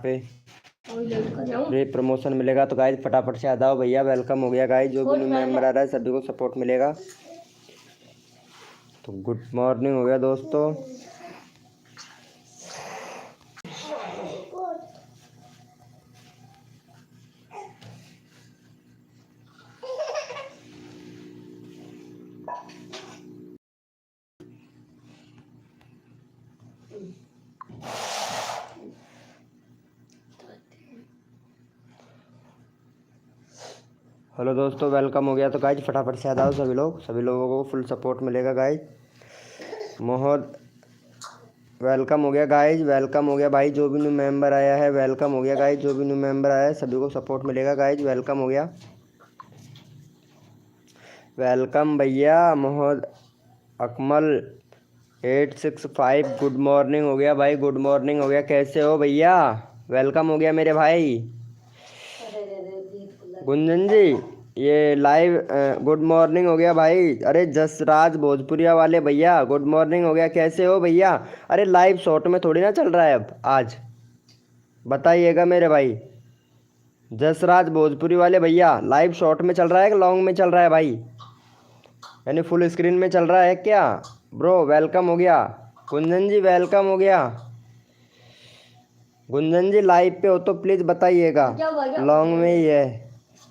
पे free promotion मिलेगा। तो गाइज फटाफट से आ जाओ भैया, वेलकम हो गया गाइज। जो भी न्यू मेंबर आ रहा है सभी को सपोर्ट मिलेगा। तो गुड मॉर्निंग हो गया दोस्तों। हेलो दोस्तों, वेलकम हो गया। तो गाइज फटाफट से आ जाओ सभी लोगों को फुल सपोर्ट मिलेगा गाइज। मोहद वेलकम हो गया गाइज, वेलकम हो गया भाई। जो भी न्यू मेंबर आया है वेलकम हो गया गाइज। जो भी न्यू मेंबर आया है सभी को सपोर्ट मिलेगा गाइज। वेलकम हो गया, वेलकम भैया। मोहद अकमल 865 गुड मॉर्निंग हो गया भाई, गुड मॉर्निंग हो गया। कैसे हो भैया? वेलकम हो गया मेरे भाई। गुंजन जी ये लाइव गुड मॉर्निंग हो गया भाई। अरे जसराज भोजपुरिया वाले भैया गुड मॉर्निंग हो गया। कैसे हो भैया? अरे लाइव शॉर्ट में थोड़ी ना चल रहा है अब, आज बताइएगा मेरे भाई। जसराज भोजपुरी वाले भैया लाइव शॉर्ट में चल रहा है कि लॉन्ग में चल रहा है भाई? यानी फुल स्क्रीन में चल रहा है क्या? ब्रो वेलकम हो गया। गुंजन जी वेलकम हो गया। गुंजन जी लाइव पे हो तो प्लीज़ बताइएगा, लॉन्ग में ही है।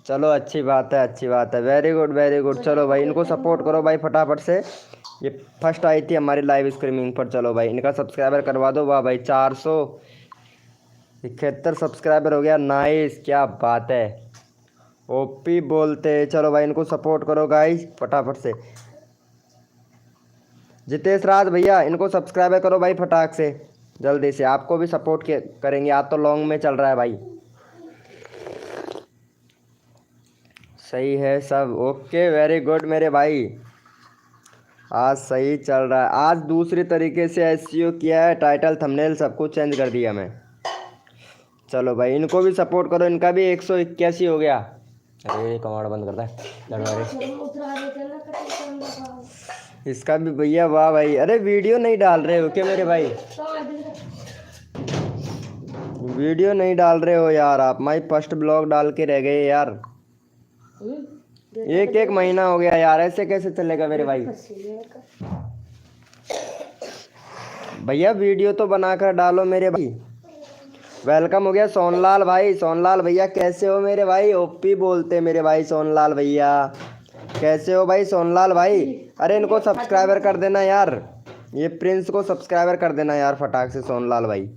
चलो अच्छी बात है, अच्छी बात है। Very good very good. चलो भाई इनको सपोर्ट करो भाई फटाफट से। ये फर्स्ट आई थी हमारी लाइव स्ट्रीमिंग पर। चलो भाई इनका सब्सक्राइबर करवा दो। वाह भाई 471 सब्सक्राइबर हो गया। नाइस, क्या बात है। ओपी बोलते। चलो भाई इनको सपोर्ट करो गाइस फटाफट से। जितेश राज भैया इनको सब्सक्राइबर करो भाई फटाक से, जल्दी से। आपको भी सपोर्ट करेंगे। आज तो लॉन्ग में चल रहा है भाई। सही है सब, ओके वेरी गुड मेरे भाई। आज सही चल रहा है। आज दूसरी तरीके से एसईओ किया है, टाइटल थंबनेल सब कुछ चेंज कर दिया मैं। चलो भाई इनको भी सपोर्ट करो। इनका भी 181 हो गया। अरे कमांड बंद करता है। इसका भी भैया वाह भाई। अरे वीडियो नहीं डाल रहे हो क्या मेरे भाई? वीडियो नहीं डाल रहे हो यार आप। माई फर्स्ट ब्लॉग डाल के रह गए यार। एक एक महीना हो गया यार, ऐसे कैसे चलेगा मेरे भाई? भैया वीडियो तो बनाकर डालो मेरे भाई। वेलकम हो गया सोनलाल भाई। सोनलाल भैया कैसे हो मेरे भाई? ओपी बोलते मेरे भाई सोनलाल भैया। कैसे हो भाई सोनलाल भाई? अरे इनको सब्सक्राइबर कर देना यार, ये प्रिंस को सब्सक्राइबर कर देना यार फटाक से सोनलाल भाई।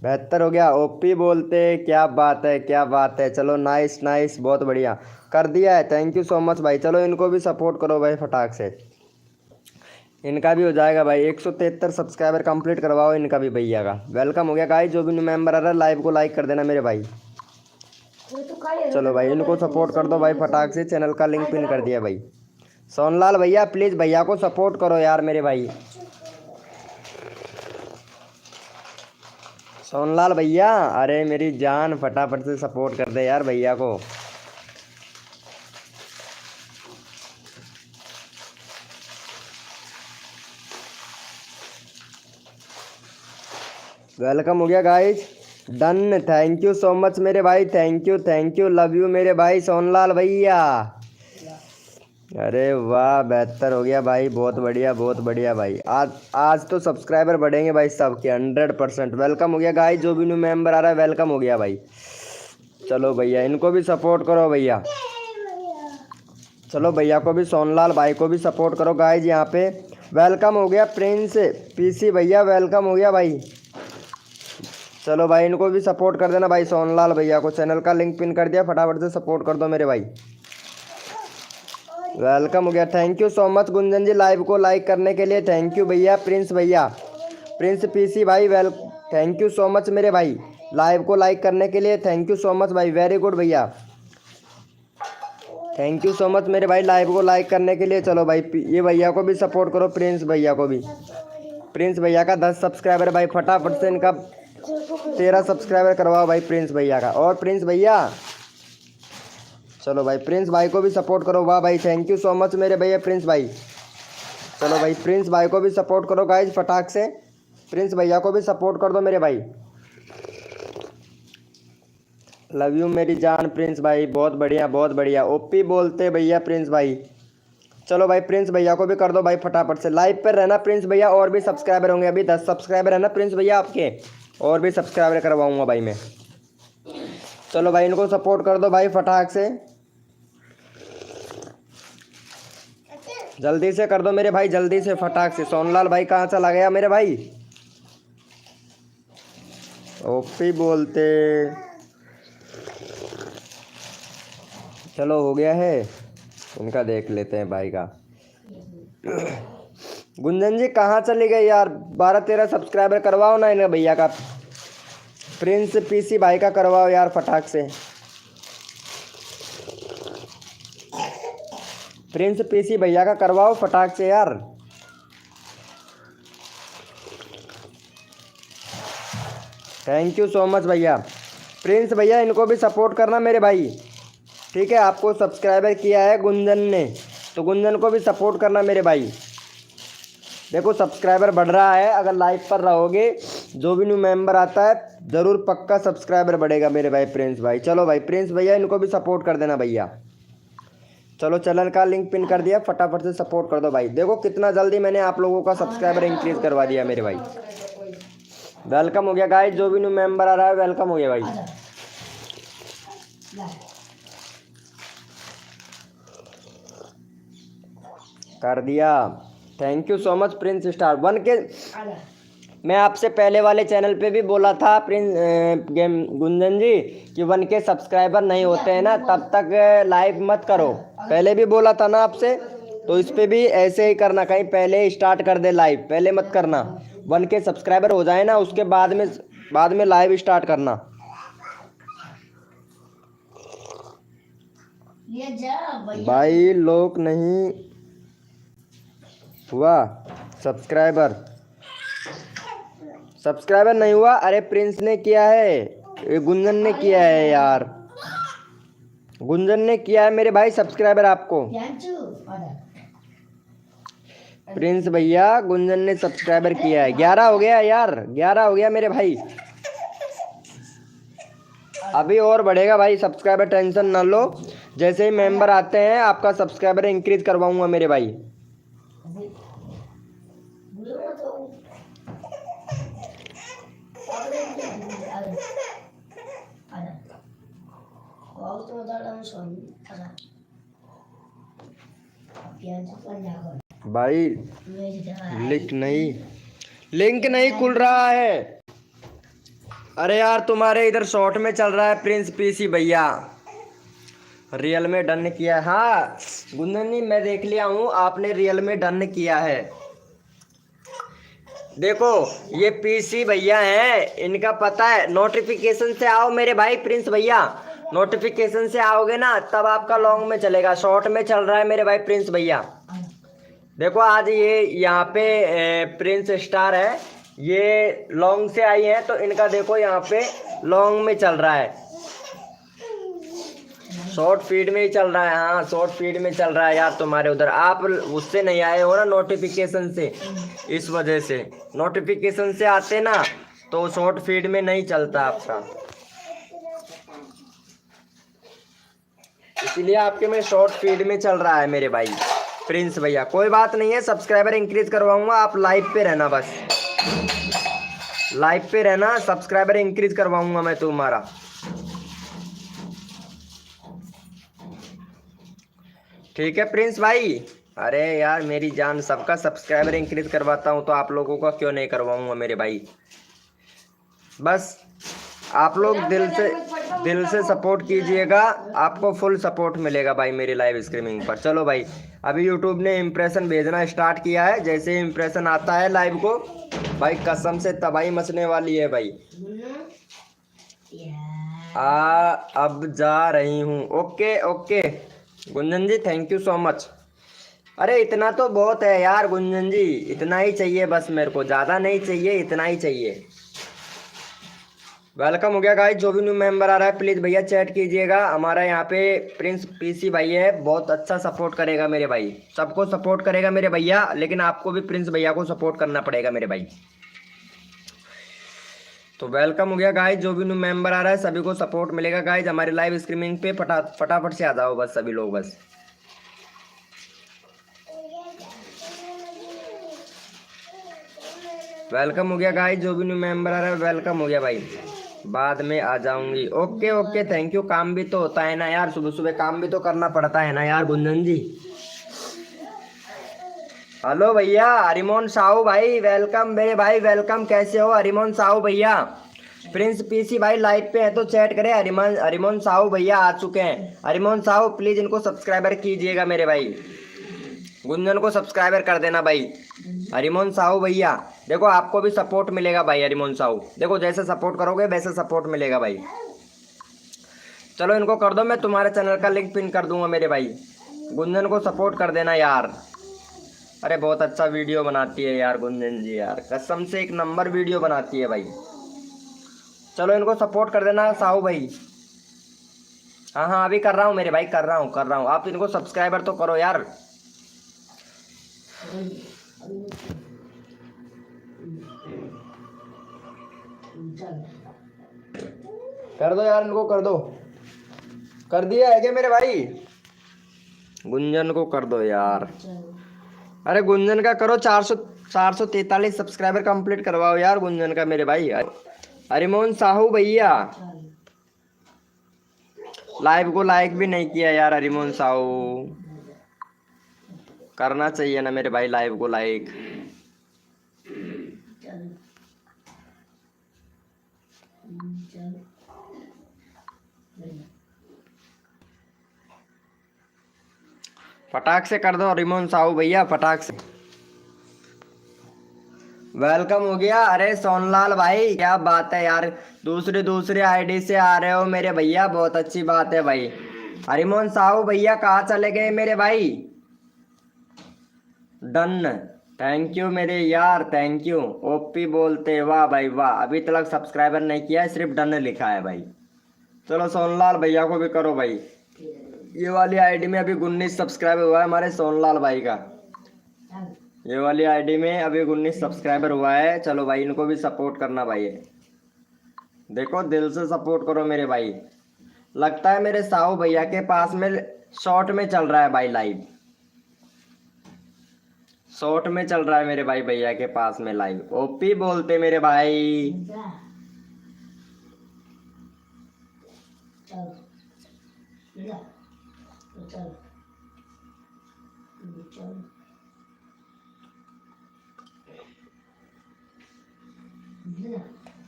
72 हो गया। ओपी बोलते, क्या बात है क्या बात है। चलो नाइस नाइस, बहुत बढ़िया कर दिया है। थैंक यू सो मच भाई। चलो इनको भी सपोर्ट करो भाई फटाक से, इनका भी हो जाएगा भाई। 173 सब्सक्राइबर कंप्लीट करवाओ इनका भी भैया का। वेलकम हो गया गाइस। जो भी न्यू मेंबर आ रहा है लाइव को लाइक कर देना मेरे भाई। चलो भाई इनको सपोर्ट कर दो भाई फटाक से। चैनल का लिंक पिन कर दिया भाई। सोनलाल भैया प्लीज़ भैया को सपोर्ट करो यार मेरे भाई। सोनलाल भैया अरे मेरी जान फटाफट से सपोर्ट कर दे यार भैया को। वेलकम हो गया guys, done. Thank you so much मेरे भाई। थैंक यू लव यू मेरे भाई सोनलाल भैया। अरे वाह 72 हो गया भाई, बहुत बढ़िया भाई। आज तो सब्सक्राइबर बढ़ेंगे भाई सबके 100%। वेलकम हो गया गाइज। जो भी न्यू मेंबर आ रहा है वेलकम हो गया भाई। चलो भैया इनको भी सपोर्ट करो भैया। चलो भैया को भी, सोनलाल भाई को भी सपोर्ट करो गाइज यहाँ पे। वेलकम हो गया प्रिंस पीसी भैया, वेलकम हो गया भाई। चलो भाई इनको भी सपोर्ट कर देना भाई सोनलाल भैया को। चैनल का लिंक पिन कर दिया, फटाफट से सपोर्ट कर दो मेरे भाई। वेलकम हो गया। Thank you so much Gunjan ji live को लाइक करने के लिए। थैंक यू भैया। भैया प्रिंस पीसी भाई थैंक यू सो मच मेरे भाई लाइव को लाइक करने के लिए। थैंक यू सो मच भाई, वेरी गुड भैया। थैंक यू सो मच मेरे भाई लाइव को लाइक करने के लिए। चलो भाई ये भैया को भी सपोर्ट करो, प्रिंस भैया को भी। प्रिंस भैया का 10 सब्सक्राइबर भाई, फटाफट से इनका 13 सब्सक्राइबर करवाओ भाई प्रिंस भैया का। और प्रिंस भैया चलो भाई प्रिंस भाई को भी सपोर्ट करो। वाह भाई थैंक यू सो मच मेरे भैया प्रिंस भाई। चलो भाई प्रिंस भाई को भी सपोर्ट करो गाइज फटाक से। प्रिंस भैया को भी सपोर्ट कर दो मेरे भाई। लव यू मेरी जान प्रिंस भाई, बहुत बढ़िया बहुत बढ़िया। ओपी बोलते भैया प्रिंस भाई। चलो भाई प्रिंस भैया को भी कर दो भाई फटाफट से। लाइव पर रहना प्रिंस भैया, और भी सब्सक्राइबर होंगे। अभी 10 सब्सक्राइबर है ना प्रिंस भैया आपके, और भी सब्सक्राइबर करवाऊंगा भाई मैं। चलो भाई इनको सपोर्ट कर दो भाई फटाक से, जल्दी से कर दो मेरे भाई, जल्दी से फटाक से। सोनलाल भाई कहाँ चला गया मेरे भाई? ओपी बोलते। चलो हो गया है, इनका देख लेते हैं भाई का। गुंजन जी कहाँ चले गए यार? 12-13 सब्सक्राइबर करवाओ ना इन्हें भैया का। प्रिंस पीसी भाई का करवाओ यार फटाक से। प्रिंस पीसी भैया का करवाओ फटाक से यार। थैंक यू सो मच भैया। प्रिंस भैया इनको भी सपोर्ट करना मेरे भाई, ठीक है? आपको सब्सक्राइबर किया है गुंजन ने, तो गुंजन को भी सपोर्ट करना मेरे भाई। देखो सब्सक्राइबर बढ़ रहा है, अगर लाइव पर रहोगे, जो भी न्यू मेंबर आता है ज़रूर पक्का सब्सक्राइबर बढ़ेगा मेरे भाई प्रिंस भाई। चलो भाई प्रिंस भैया इनको भी सपोर्ट कर देना भैया। चलो चैनल का लिंक पिन कर दिया, फटाफट से सपोर्ट कर दो भाई। देखो कितना जल्दी मैंने आप लोगों का सब्सक्राइबर इंक्रीज करवा दिया मेरे भाई। वेलकम हो गया गाइस, जो भी न्यू मेंबर आ रहा है वेलकम हो गया भाई। कर दिया, thank you so much Prince star 1 के। मैं आपसे पहले वाले चैनल पे भी बोला था प्रिंस गेम गुंजन जी कि 1 के सब्सक्राइबर नहीं होते हैं ना तब तक लाइव मत करो, पहले भी बोला था ना आपसे। तो इस पे भी ऐसे ही करना, कहीं पहले स्टार्ट कर दे लाइव, पहले मत करना। 1 के सब्सक्राइबर हो जाए ना उसके बाद में लाइव स्टार्ट करना। भाई लोग नहीं हुआ सब्सक्राइबर नहीं हुआ। अरे प्रिंस ने किया है, ये गुंजन ने किया है यार, गुंजन ने किया है मेरे भाई सब्सक्राइबर आपको। प्रिंस भैया गुंजन ने सब्सक्राइबर किया है। 11 हो गया यार, 11 हो गया मेरे भाई। अभी और बढ़ेगा भाई सब्सक्राइबर, टेंशन ना लो। जैसे ही मेंबर आते हैं आपका सब्सक्राइबर इंक्रीज करवाऊंगा मेरे भाई। भाई लिंक नहीं खुल रहा है। अरे यार तुम्हारे इधर शॉर्ट में चल रहा है प्रिंस पीसी भैया। रियल में डन किया है? हाँ गुंजन जी मैं देख लिया हूँ, आपने रियल में डन किया है। देखो ये पीसी भैया हैं, इनका पता है। नोटिफिकेशन से आओ मेरे भाई प्रिंस भैया, नोटिफिकेशन से आओगे ना तब आपका लॉन्ग में चलेगा, शॉर्ट में चल रहा है मेरे भाई प्रिंस भैया। देखो आज ये यहाँ पे प्रिंस स्टार है, ये लॉन्ग से आई है तो इनका देखो यहाँ पे लॉन्ग में चल रहा है, शॉर्ट फीड में ही चल रहा है। हाँ शॉर्ट फीड में चल रहा है यार तुम्हारे उधर, आप उससे नहीं आए हो ना नोटिफिकेशन से, इस वजह से। नोटिफिकेशन से आते ना तो शॉर्ट फीड में नहीं चलता आपका, इसलिए आपके में शॉर्ट फीड में चल रहा है मेरे भाई प्रिंस भैया। कोई बात नहीं है, सब्सक्राइबर इंक्रीज करवाऊंगा, आप लाइव पे रहना, बस लाइव पे रहना, सब्सक्राइबर इंक्रीज करवाऊंगा मैं तुम्हारा। ठीक है प्रिंस भाई। अरे यार मेरी जान, सबका सब्सक्राइबर इंक्रीज करवाता हूँ तो आप लोगों का क्यों नहीं करवाऊंगा मेरे भाई। बस आप लोग दिल से सपोर्ट कीजिएगा, आपको फुल सपोर्ट मिलेगा भाई मेरी लाइव स्ट्रीमिंग पर। चलो भाई अभी यूट्यूब ने इम्प्रेशन भेजना स्टार्ट किया है, जैसे इम्प्रेशन आता है लाइव को भाई कसम से तबाही मचने वाली है भाई। अब जा रही हूँ। Okay okay Gunjan ji, thank you so much. अरे इतना तो बहुत है यार गुंजन जी, इतना ही चाहिए बस मेरे को, ज़्यादा नहीं चाहिए, इतना ही चाहिए। वेलकम हो गया गाइस, जो भी न्यू मेंबर आ रहा है प्लीज़ भैया चैट कीजिएगा। हमारा यहाँ पे प्रिंस पीसी भाई है, बहुत अच्छा सपोर्ट करेगा मेरे भाई, सबको सपोर्ट करेगा मेरे भैया, लेकिन आपको भी प्रिंस भैया को सपोर्ट करना पड़ेगा मेरे भाई। तो वेलकम हो गया गाइज, जो भी न्यू मेंबर आ रहा है सभी को सपोर्ट मिलेगा गाइज हमारे लाइव स्ट्रीमिंग पे। फटाफट से आ जाओ बस सभी लोग बस। वेलकम हो गया गाइज, जो भी न्यू मेंबर आ रहा है वेलकम हो गया भाई। बाद में आ जाऊंगी, ओके ओके थैंक यू। काम भी तो होता है ना यार, सुबह सुबह काम भी तो करना पड़ता है ना यार गुंजन जी। हेलो भैया हरिमोहन साहू भाई, वेलकम मेरे भाई वेलकम। कैसे हो हरिमोहन साहू भैया? प्रिंस पीसी भाई लाइव पे है तो चैट करे। हरिमोहन साहू भैया आ चुके हैं। हरिमोहन साहू प्लीज इनको सब्सक्राइबर कीजिएगा मेरे भाई। गुंजन को सब्सक्राइबर कर देना भाई। हरिमोहन साहू भैया देखो आपको भी सपोर्ट मिलेगा भाई। हरिमोहन साहू देखो जैसे सपोर्ट करोगे वैसे सपोर्ट मिलेगा भाई। चलो इनको कर दो, मैं तुम्हारे चैनल का लिंक पिन कर दूंगा मेरे भाई। गुंजन को सपोर्ट कर देना यार। अरे बहुत अच्छा वीडियो बनाती है यार गुंजन जी, यार कसम से एक नंबर वीडियो बनाती है भाई। चलो इनको सपोर्ट कर देना साहू भाई। हाँ हाँ अभी कर रहा हूँ मेरे भाई, कर रहा हूँ। आप इनको सब्सक्राइबर तो करो यार। कर दो यार इनको, कर दो। कर दिया है क्या मेरे भाई? गुंजन को कर दो यार। अरे गुंजन का करो, 443 सब्सक्राइबर कंप्लीट करवाओ यार गुंजन का मेरे भाई। हरिमोहन साहू भैया लाइव को लाइक भी नहीं किया यार। हरिमोहन साहू करना चाहिए ना मेरे भाई लाइव को लाइक। फटाक से कर दो हरिमोहन साहू भैया, फटाक से। वेलकम हो गया। अरे सोनलाल भाई क्या बात है यार, दूसरे आईडी से आ रहे हो मेरे भैया, बहुत अच्छी बात है भाई। हरिमोहन साहू भैया कहाँ चले गए मेरे भाई? डन, थैंक यू मेरे यार, थैंक यू। ओपी बोलते वाह भाई वाह, अभी तक सब्सक्राइबर नहीं किया है, सिर्फ डन लिखा है भाई। चलो सोनलाल भैया को भी करो भाई। ये वाली आईडी में अभी 19 सब्सक्राइबर हुआ है हमारे सोनलाल भाई का। ये वाली आईडी में अभी 19 सब्सक्राइबर हुआ है। चलो भाई इनको भी सपोर्ट करना भाई। देखो दिल से सपोर्ट करो मेरे भाई। लगता है मेरे साहू भैया के पास में शॉर्ट में चल रहा है भाई लाइव। शॉर्ट में चल रहा है मेरे भाई भैया के पास में लाइव। ओपी बोलते मेरे भाई।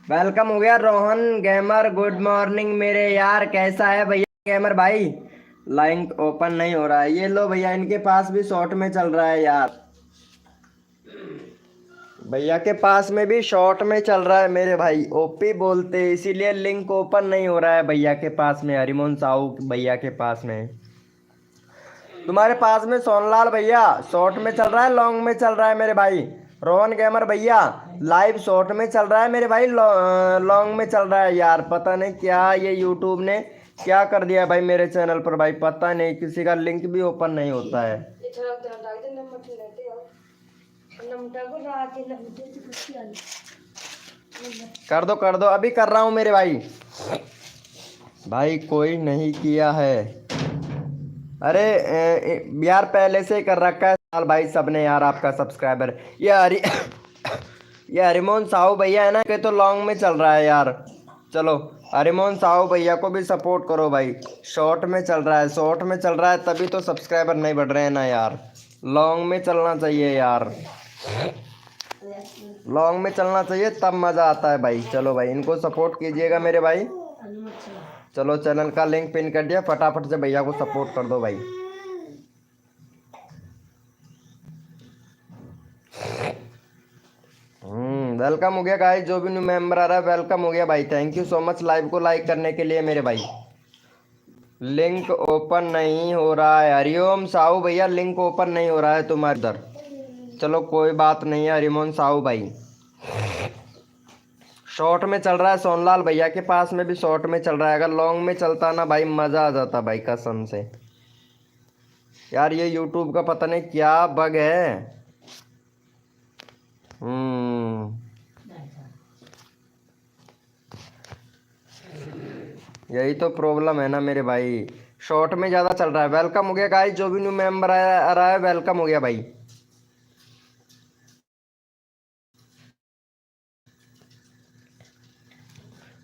वेलकम हो गया रोहन गेमर, गुड मॉर्निंग मेरे यार। कैसा है भैया गेमर भाई? लाइक ओपन नहीं हो रहा है, ये लो भैया इनके पास भी शॉर्ट में चल रहा है यार। भैया के पास में भी शॉर्ट में चल रहा है मेरे भाई। ओपी बोलते इसीलिए लिंक ओपन नहीं हो रहा है भैया के पास में, हरिमोहन साहू भैया के पास में। तुम्हारे पास में सोनलाल भैया शॉर्ट में चल रहा है लॉन्ग में चल रहा है मेरे भाई? रोहन गेमर भैया लाइव शॉर्ट में चल रहा है मेरे भाई, लॉन्ग में चल रहा है यार। पता नहीं क्या ये यूट्यूब ने क्या कर दिया है भाई मेरे चैनल पर भाई, पता नहीं किसी का लिंक भी ओपन नहीं होता है। कर दो अभी कर रहा हूँ मेरे भाई। भाई कोई नहीं किया है। अरे यार पहले से ही कर रखा है साल भाई सबने यार आपका सब्सक्राइबर। ये हरिमोहन साहू भैया है ना कि तो लॉन्ग में चल रहा है यार। चलो हरिमोहन साहू भैया को भी सपोर्ट करो भाई। शॉर्ट में चल रहा है, शॉर्ट में चल रहा है तभी तो सब्सक्राइबर नहीं बढ़ रहे हैं ना यार। लॉन्ग में चलना चाहिए यार, लॉन्ग में चलना चाहिए तब मज़ा आता है भाई। चलो भाई इनको सपोर्ट कीजिएगा मेरे भाई। चलो चैनल का लिंक पिन कर दिया, फटाफट से भैया को सपोर्ट कर दो भाई। वेलकम हो गया गाइस, जो भी न्यू मेंबर आ रहा है वेलकम हो गया भाई। Thank you so much live को लाइक करने के लिए मेरे भाई। लिंक ओपन नहीं हो रहा है हरिओम साहू भैया, लिंक ओपन नहीं हो रहा है तुम्हारे इधर। चलो कोई बात नहीं है हरिमोहन साहू भाई। शॉर्ट में चल रहा है, सोनलाल भैया के पास में भी शॉर्ट में चल रहा है। अगर लॉन्ग में चलता ना भाई मज़ा आ जाता भाई कसम से यार। ये यूट्यूब का पता नहीं क्या बग है। यही तो प्रॉब्लम है ना मेरे भाई, शॉर्ट में ज़्यादा चल रहा है। वेलकम हो गया गाइस, जो भी न्यू मेंबर आ रहा है वेलकम हो गया भाई।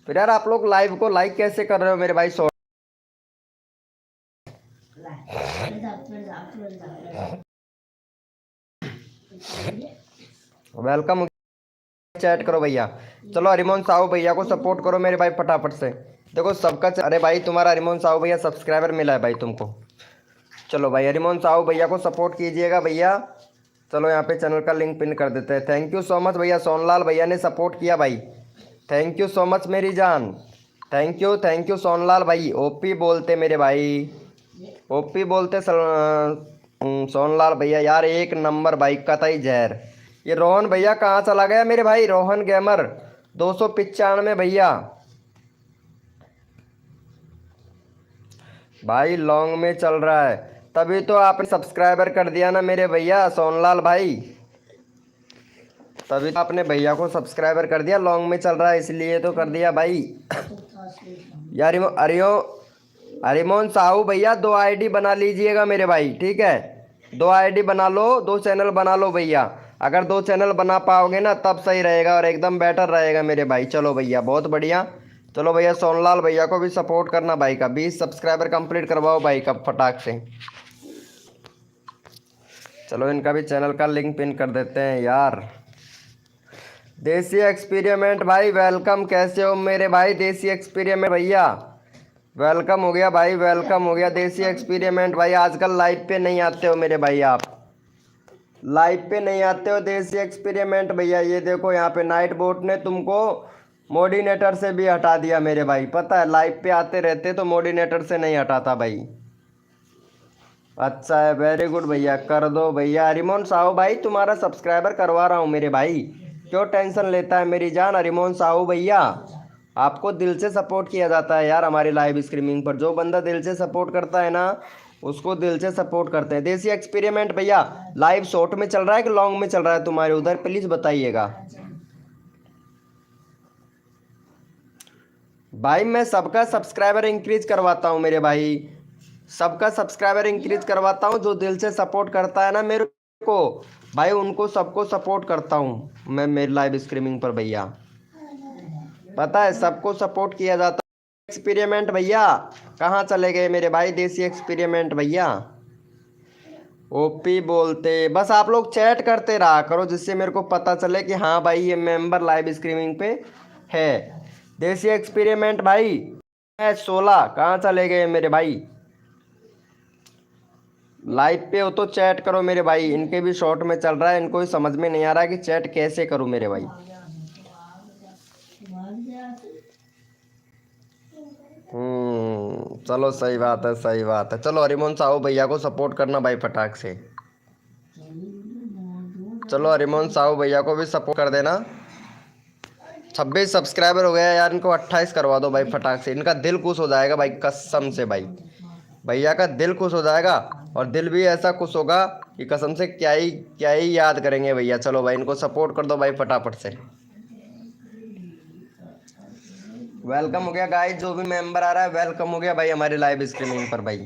फिर यार आप लोग लाइव को लाइक कैसे कर रहे हो मेरे भाई शॉर्ट? वेलकम हो गया, चैट करो भैया। चलो हरिमोहन साहू भैया को सपोर्ट करो मेरे भाई फटाफट से। देखो सबका अरे भाई तुम्हारा हरिमोहन साहू भैया सब्सक्राइबर मिला है भाई तुमको। चलो भाई हरिमोहन साहू भैया को सपोर्ट कीजिएगा भैया। चलो यहाँ पे चैनल का लिंक पिन कर देते हैं। थैंक यू सो मच भैया, सोनलाल भैया ने सपोर्ट किया भाई। थैंक यू सो मच मेरी जान, थैंक यू सोनलाल भाई। ओपी बोलते मेरे भाई, ओपी बोलते सोनलाल भैया यार एक नंबर भाई, कतई जहर। ये रोहन भैया कहाँ चला गया मेरे भाई? रोहन गेमर 295 भैया भाई लॉन्ग में चल रहा है, तभी तो आपने सब्सक्राइबर कर दिया ना मेरे भैया सोनलाल भाई। तभी तो आपने भैया को सब्सक्राइबर कर दिया, लॉन्ग में चल रहा है इसलिए तो कर दिया भाई। यार हरिमोहन साहू भैया 2 आईडी बना लीजिएगा मेरे भाई, ठीक है? 2 आईडी बना लो, 2 चैनल बना लो भैया। अगर 2 चैनल बना पाओगे ना तब सही रहेगा और एकदम बेटर रहेगा मेरे भाई। चलो भैया बहुत बढ़िया। चलो भैया सोनलाल भैया को भी सपोर्ट करना भाई का 20 सब्सक्राइबर कंप्लीट करवाओ भाई का फटाक से। चलो इनका भी चैनल का लिंक पिन कर देते हैं यार। देसी एक्सपेरिमेंट भाई वेलकम, कैसे हो मेरे भाई? देसी एक्सपेरिमेंट भैया वेलकम हो गया भाई, वेलकम हो गया। देसी एक्सपेरिमेंट भाई आजकल लाइव पे नहीं आते हो मेरे भाई, आप लाइव पे नहीं आते हो देसी एक्सपेरिमेंट भैया। ये देखो यहाँ पे नाइट बोट ने तुमको मोडिनेटर से भी हटा दिया मेरे भाई, पता है? लाइव पे आते रहते तो मोडिनेटर से नहीं हटाता भाई। अच्छा है, वेरी गुड भैया, कर दो भैया। हरिमोहन साहू भाई तुम्हारा सब्सक्राइबर करवा रहा हूँ मेरे भाई, क्यों टेंशन लेता है मेरी जान? हरिमोहन साहू भैया आपको दिल से सपोर्ट किया जाता है यार हमारी लाइव स्ट्रीमिंग पर। जो बंदा दिल से सपोर्ट करता है ना उसको दिल से सपोर्ट करते हैं। देसी एक्सपेरिमेंट भैया लाइव शॉर्ट में चल रहा है कि लॉन्ग में चल रहा है तुम्हारे उधर, प्लीज़ बताइएगा भाई। मैं सबका सब्सक्राइबर इंक्रीज करवाता हूँ मेरे भाई, सबका सब्सक्राइबर इंक्रीज करवाता हूँ। जो दिल से सपोर्ट करता है ना मेरे को भाई उनको सबको सपोर्ट करता हूँ मैं मेरी लाइव स्ट्रीमिंग पर भैया, पता है? सबको सपोर्ट किया जाता है। एक्सपेरिमेंट भैया कहाँ चले गए मेरे भाई? देसी एक्सपेरिमेंट भैया ओपी बोलते। बस आप लोग चैट करते रहा करो जिससे मेरे को पता चले कि हाँ भाई ये मेंबर लाइव स्ट्रीमिंग पे है। देसी एक्सपेरिमेंट भाई 16 कहाँ चले गए मेरे भाई? लाइव पे हो तो चैट करो मेरे भाई। इनके भी शॉर्ट में चल रहा है, इनको ही समझ में नहीं आ रहा कि चैट कैसे करूं मेरे भाई। चलो सही बात है, सही बात है। चलो हरिमोहन साहू भैया को सपोर्ट करना भाई फटाक से। चलो हरिमोहन साहू भैया को भी सपोर्ट कर देना। 26 सब्सक्राइबर हो गया यार, इनको 28 करवा दो भाई फटाक से। इनका दिल खुश हो जाएगा भाई कसम से भाई, भैया का दिल खुश हो जाएगा। और दिल भी ऐसा खुश होगा कि कसम से क्या ही याद करेंगे भैया। चलो भाई इनको सपोर्ट कर दो भाई फटाफट से। वेलकम हो गया गाइस, जो भी मेंबर आ रहा है वेलकम हो गया भाई हमारे लाइव स्ट्रीमिंग पर भाई।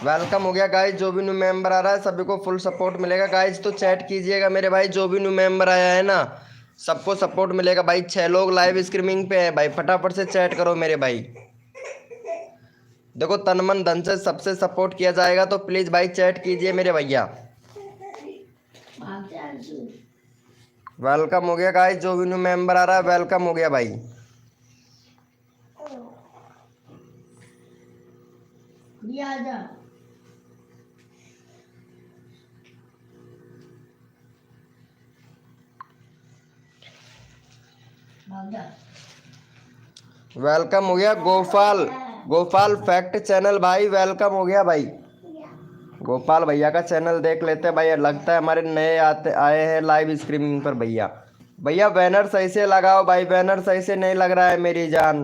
वेलकम हो गया गाइस, जो भी न्यू मेंबर आ रहा है सभी को फुल सपोर्ट मिलेगा गाइस। तो चैट कीजिएगा मेरे भाई, जो भी न्यू मेंबर आया है ना सबको सपोर्ट मिलेगा भाई। 6 लोग लाइव स्ट्रीमिंग पे है भाई, फटाफट से चैट करो मेरे भाई। देखो तन मन धन से सबसे सपोर्ट किया जाएगा, तो प्लीज भाई चैट कीजिए मेरे भैया। वेलकम हो गया गाइस, जो भी न्यू मेंबर आ रहा है वेलकम हो गया भाई। वेलकम हो गया गोपाल, गोपाल फैक्ट चैनल भाई वेलकम हो गया भाई। गोपाल भैया का चैनल देख लेते हैं भाई, लगता है हमारे नए आए हैं लाइव स्ट्रीमिंग पर भैया। भैया बैनर सही से लगाओ भाई, बैनर सही से नहीं लग रहा है मेरी जान,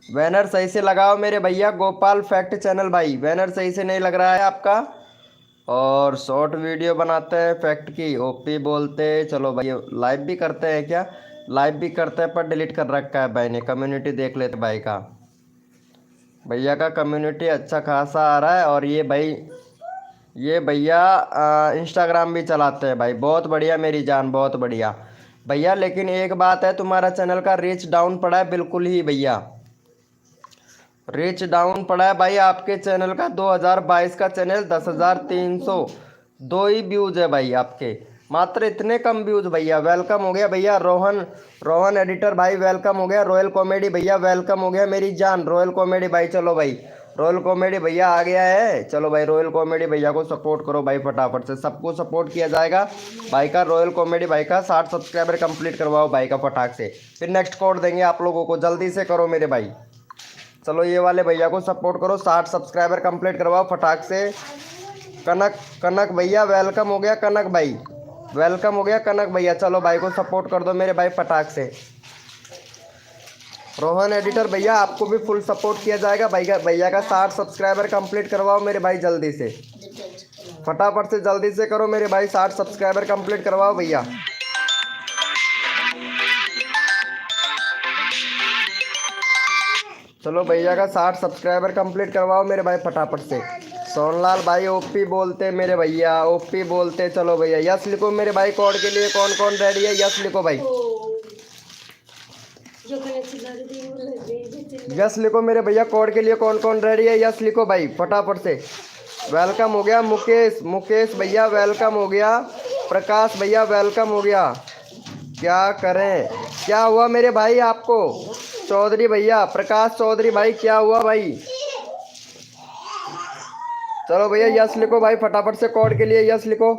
बैनर सही से लगाओ मेरे भैया। गोपाल फैक्ट चैनल भाई बैनर सही से नहीं लग रहा है आपका। और शॉर्ट वीडियो बनाते हैं फैक्ट की, ओपी बोलते। चलो भाई लाइव भी करते हैं क्या? लाइव भी करते हैं पर डिलीट कर रखा है भाई ने। कम्युनिटी देख लेते भाई का, भैया का कम्युनिटी अच्छा खासा आ रहा है। और ये भैया इंस्टाग्राम भी चलाते हैं भाई। बहुत बढ़िया मेरी जान, बहुत बढ़िया भैया। लेकिन एक बात है, तुम्हारा चैनल का रीच डाउन पड़ा है बिल्कुल ही भैया, रीच डाउन पड़ा है भाई आपके चैनल का। 2022 का चैनल 10,302 ही व्यूज है भाई आपके, मात्र इतने कम व्यूज भैया। वेलकम हो गया भैया रोहन एडिटर भाई, वेलकम हो गया। रॉयल कॉमेडी भैया वेलकम हो गया मेरी जान। रॉयल कॉमेडी भाई, चलो भाई रॉयल कॉमेडी भैया आ गया है। चलो भाई रॉयल कॉमेडी भैया को सपोर्ट करो भाई फटाफट से, सबको सपोर्ट किया जाएगा भाई का। रॉयल कॉमेडी भाई का 60 सब्सक्राइबर कंप्लीट करवाओ भाई का फटाक से, फिर नेक्स्ट कोड देंगे आप लोगों को। जल्दी से करो मेरे भाई, चलो ये वाले भैया को सपोर्ट करो, 60 सब्सक्राइबर कंप्लीट करवाओ फटाक से। कनक भैया वेलकम हो गया, कनक भाई वेलकम हो गया कनक भैया। चलो भाई को सपोर्ट कर दो मेरे भाई फटाक से। रोहन एडिटर भैया आपको भी फुल सपोर्ट किया जाएगा भैया का 60 सब्सक्राइबर कंप्लीट करवाओ मेरे भाई जल्दी से, फटाफट से जल्दी से करो मेरे भाई। 60 सब्सक्राइबर कंप्लीट करवाओ भैया। चलो भैया का 60 सब्सक्राइबर कंप्लीट करवाओ मेरे भाई फटाफट से। सोनलाल भाई ओपी बोलते मेरे भैया, ओपी बोलते। चलो भैया यस लिखो मेरे भाई, कोड के लिए कौन कौन रेडी है? यस लिखो भाई, यस लिखो मेरे भैया। कोड के लिए कौन कौन रेडी है? यस लिखो भाई फटाफट से। वेलकम हो गया मुकेश भैया, वेलकम हो गया। प्रकाश भैया वेलकम हो गया। क्या करें, क्या हुआ मेरे भाई आपको? चौधरी भैया, प्रकाश चौधरी भाई क्या हुआ भाई? चलो भैया यस लिखो भाई फटाफट से, कोड के लिए यस लिखो।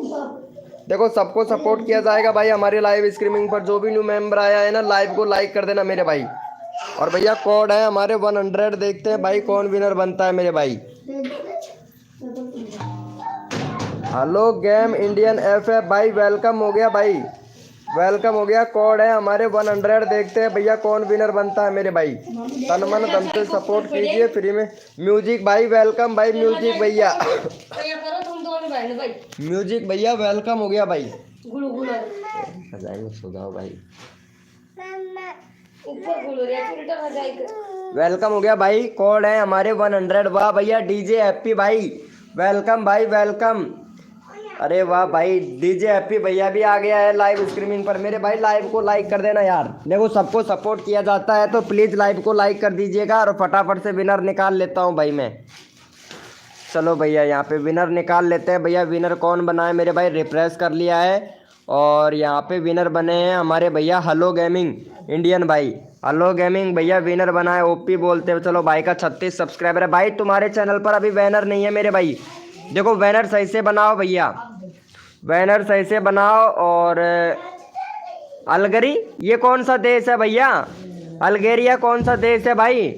देखो सबको सपोर्ट किया जाएगा भाई हमारे लाइव स्ट्रीमिंग पर। जो भी न्यू मेंबर आया है ना, लाइव को लाइक कर देना मेरे भाई। और भैया कोड है हमारे 100। देखते हैं भाई कौन विनर बनता है मेरे भाई। हेलो गेम इंडियन FF भाई वेलकम हो गया भाई, वेलकम हो गया। कोड है हमारे 100। देखते हैं भैया कौन विनर बनता है मेरे भाई। तन मन धन से सपोर्ट कीजिए फ्री में। म्यूजिक भाई वेलकम भाई, म्यूजिक भैया म्यूजिक भैया वेलकम हो गया भाई। सुधाओ भाई, वेलकम हो गया भाई। कोड है हमारे 100। वाह भैया डीजे हैप्पी भाई वेलकम भाई, वेलकम। अरे वाह भाई डीजे हैप्पी भैया भी आ गया है लाइव स्ट्रीमिंग पर। मेरे भाई लाइव को लाइक कर देना यार, देखो सबको सपोर्ट किया जाता है तो प्लीज़ लाइव को लाइक कर दीजिएगा। और फटाफट से विनर निकाल लेता हूँ भाई मैं। चलो भैया यहाँ पे विनर निकाल लेते हैं भैया। विनर कौन बना है मेरे भाई? रिफ्रेश कर लिया है और यहाँ पे विनर बने हैं हमारे भैया हेलो गेमिंग इंडियन भाई। हेलो गेमिंग भैया विनर बना है, ओपी बोलते हैं। चलो भाई का 36 सब्सक्राइबर है भाई। तुम्हारे चैनल पर अभी बैनर नहीं है मेरे भाई, देखो बैनर सही से बनाओ भैया, बैनर सही से बनाओ। और अलगरी ये कौन सा देश है भैया? अल्गेरिया कौन सा देश है भाई?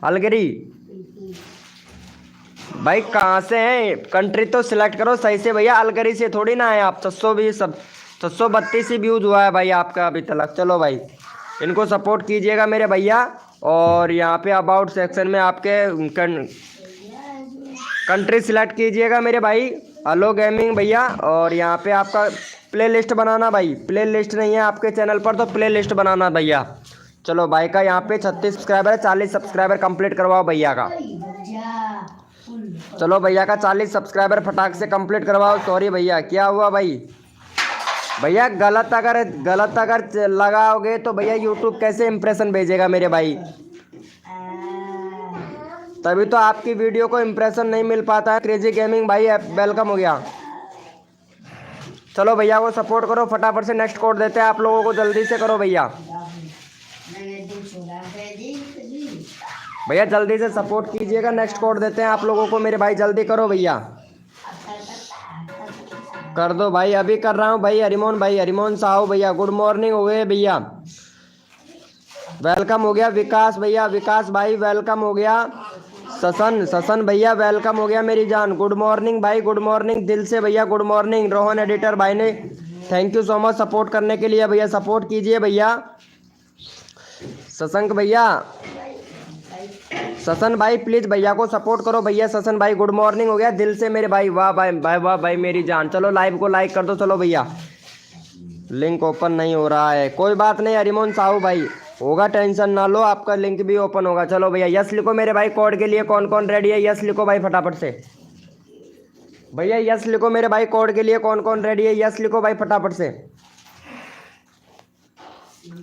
अलगरी भाई कहाँ से हैं? कंट्री तो सिलेक्ट करो सही से भैया, अलगरी से थोड़ी ना है आप। 632 ही व्यूज हुआ है भाई आपका अभी तक। चलो भाई इनको सपोर्ट कीजिएगा मेरे भैया। और यहाँ पे अबाउट सेक्शन में आपके कंट्री सिलेक्ट कीजिएगा मेरे भाई, हेलो गेमिंग भैया। और यहाँ पे आपका प्ले लिस्ट बनाना भाई, प्ले लिस्ट नहीं है आपके चैनल पर तो प्ले लिस्ट बनाना भैया। चलो भाई का यहाँ पे 36 सब्सक्राइबर है, 40 सब्सक्राइबर कंप्लीट करवाओ भैया का। चलो भैया का 40 सब्सक्राइबर फटाक से कंप्लीट करवाओ। सॉरी भैया क्या हुआ भाई? भैया गलत अगर लगाओगे तो भैया यूट्यूब कैसे इंप्रेशन भेजेगा मेरे भाई? तभी तो आपकी वीडियो को इंप्रेशन नहीं मिल पाता है। क्रेजी गेमिंग भाई वेलकम हो गया। चलो भैया को सपोर्ट करो फटाफट से, नेक्स्ट कोड देते हैं आप लोगों को, जल्दी से करो भैया। भैया जल्दी से सपोर्ट कीजिएगा, नेक्स्ट कोड देते हैं आप लोगों को मेरे भाई, जल्दी करो भैया। कर दो भाई, अभी कर रहा हूँ भाई। हरिमोहन साहू भैया गुड मॉर्निंग हो गए भैया, वेलकम हो गया। विकास भैया, विकास भाई वेलकम हो गया। ससन भैया वेलकम हो गया मेरी जान, गुड मॉर्निंग भाई, गुड मॉर्निंग दिल से भैया, गुड मॉर्निंग। रोहन एडिटर भाई ने thank you so much support करने के लिए भैया, सपोर्ट कीजिए भैया। सशंक भैया ससन भाई प्लीज भैया को सपोर्ट करो भैया। ससन भाई गुड मॉर्निंग हो गया दिल से मेरे भाई। वाह भाई भाई वाह भाई मेरी जान। चलो लाइव को लाइक कर दो। चलो भैया लिंक ओपन नहीं हो रहा है, कोई बात नहीं अरिमोन साहू भाई, होगा टेंशन ना लो, आपका लिंक भी ओपन होगा। चलो भैया यस लिखो मेरे भाई। कोड के लिए कौन कौन रेडी है यस लिखो भाई फटाफट से। भैया यस लिखो मेरे भाई। कोड के लिए कौन कौन रेडी है यस लिखो भाई फटाफट से।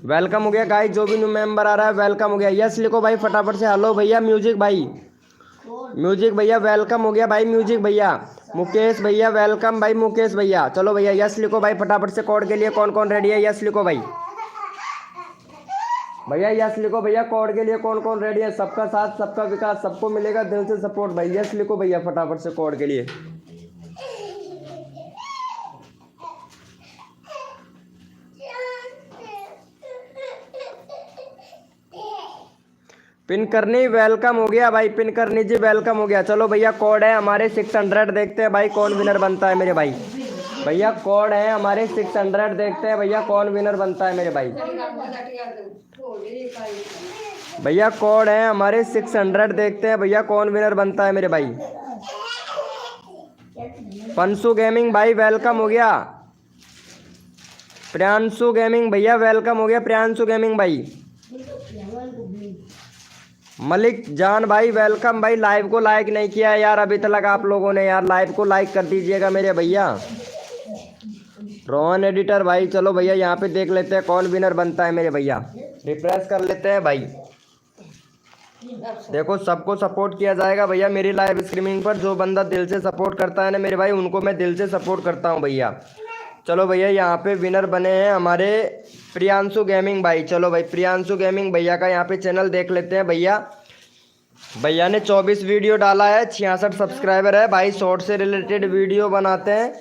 वेलकम हो गया गाइस, जो भी न्यू मेंबर आ रहा है वेलकम हो गया। यस लिखो भाई फटाफट से। हेलो भैया म्यूजिक भाई, म्यूजिक भैया वेलकम हो गया भाई। म्यूजिक भैया, मुकेश भैया वेलकम भाई। मुकेश भैया चलो भैया यस लिखो भाई फटाफट से। कोड के लिए कौन कौन रेडी है यस लिखो भाई। भैया यस लिखो भैया। कोड के लिए कौन कौन रेडी है। सबका साथ सबका विकास, सबको मिलेगा दिल से सपोर्ट भाई। यस लिखो भैया फटाफट से कोड के लिए। पिन करनी वेलकम हो गया भाई। पिन करनी जी वेलकम हो गया। चलो भैया कोड है हमारे 600, देखते हैं भाई कौन विनर बनता है मेरे भाई। भैया कोड है हमारे 600, देखते हैं भैया कौन विनर बनता है मेरे भाई। भैया कोड है हमारे 600, देखते हैं भैया कौन विनर बनता है मेरे भाई। पंसु गेमिंग भाई वेलकम हो गया। प्रियांशु गेमिंग भैया वेलकम हो गया। प्रियांशु गेमिंग भाई। मलिक जान भाई वेलकम भाई। लाइव को लाइक नहीं किया है यार अभी तक आप लोगों ने, यार लाइव को लाइक कर दीजिएगा मेरे भैया। रोहन एडिटर भाई चलो भैया यहाँ पे देख लेते हैं कौन विनर बनता है मेरे भैया। रिफ्रेश कर लेते हैं भाई। देखो सबको सपोर्ट किया जाएगा भैया मेरी लाइव स्ट्रीमिंग पर। जो बंदा दिल से सपोर्ट करता है ना मेरे भाई, उनको मैं दिल से सपोर्ट करता हूँ भैया। चलो भैया यहाँ पे विनर बने हैं हमारे प्रियांशु गेमिंग भाई। चलो भाई प्रियांशु गेमिंग भैया का यहाँ पे चैनल देख लेते हैं भैया। भैया ने 24 वीडियो डाला है, 66 सब्सक्राइबर है भाई। शॉर्ट से रिलेटेड वीडियो बनाते हैं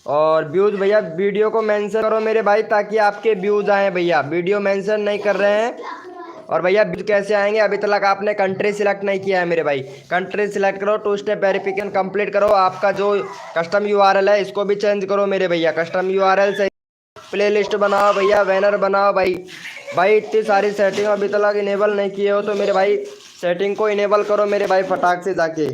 और व्यूज़ भैया वीडियो को मेंशन करो मेरे भाई ताकि आपके व्यूज़ आए भैया। वीडियो मेंशन नहीं कर रहे हैं। और भैया व्यूज कैसे आएंगे, अभी तक आपने कंट्री सिलेक्ट नहीं किया है मेरे भाई। कंट्री सिलेक्ट करो, 2 स्टेप वेरिफिकेशन कंप्लीट करो। आपका जो कस्टम यूआरएल है इसको भी चेंज करो मेरे भैया। कस्टम यूआरएल से प्लेलिस्ट बनाओ भैया, बैनर बनाओ भाई। भाई इतनी सारी सेटिंग अभी तक इनेबल नहीं किए हो तो मेरे भाई सेटिंग को इनेबल करो मेरे भाई फटाक से जाके।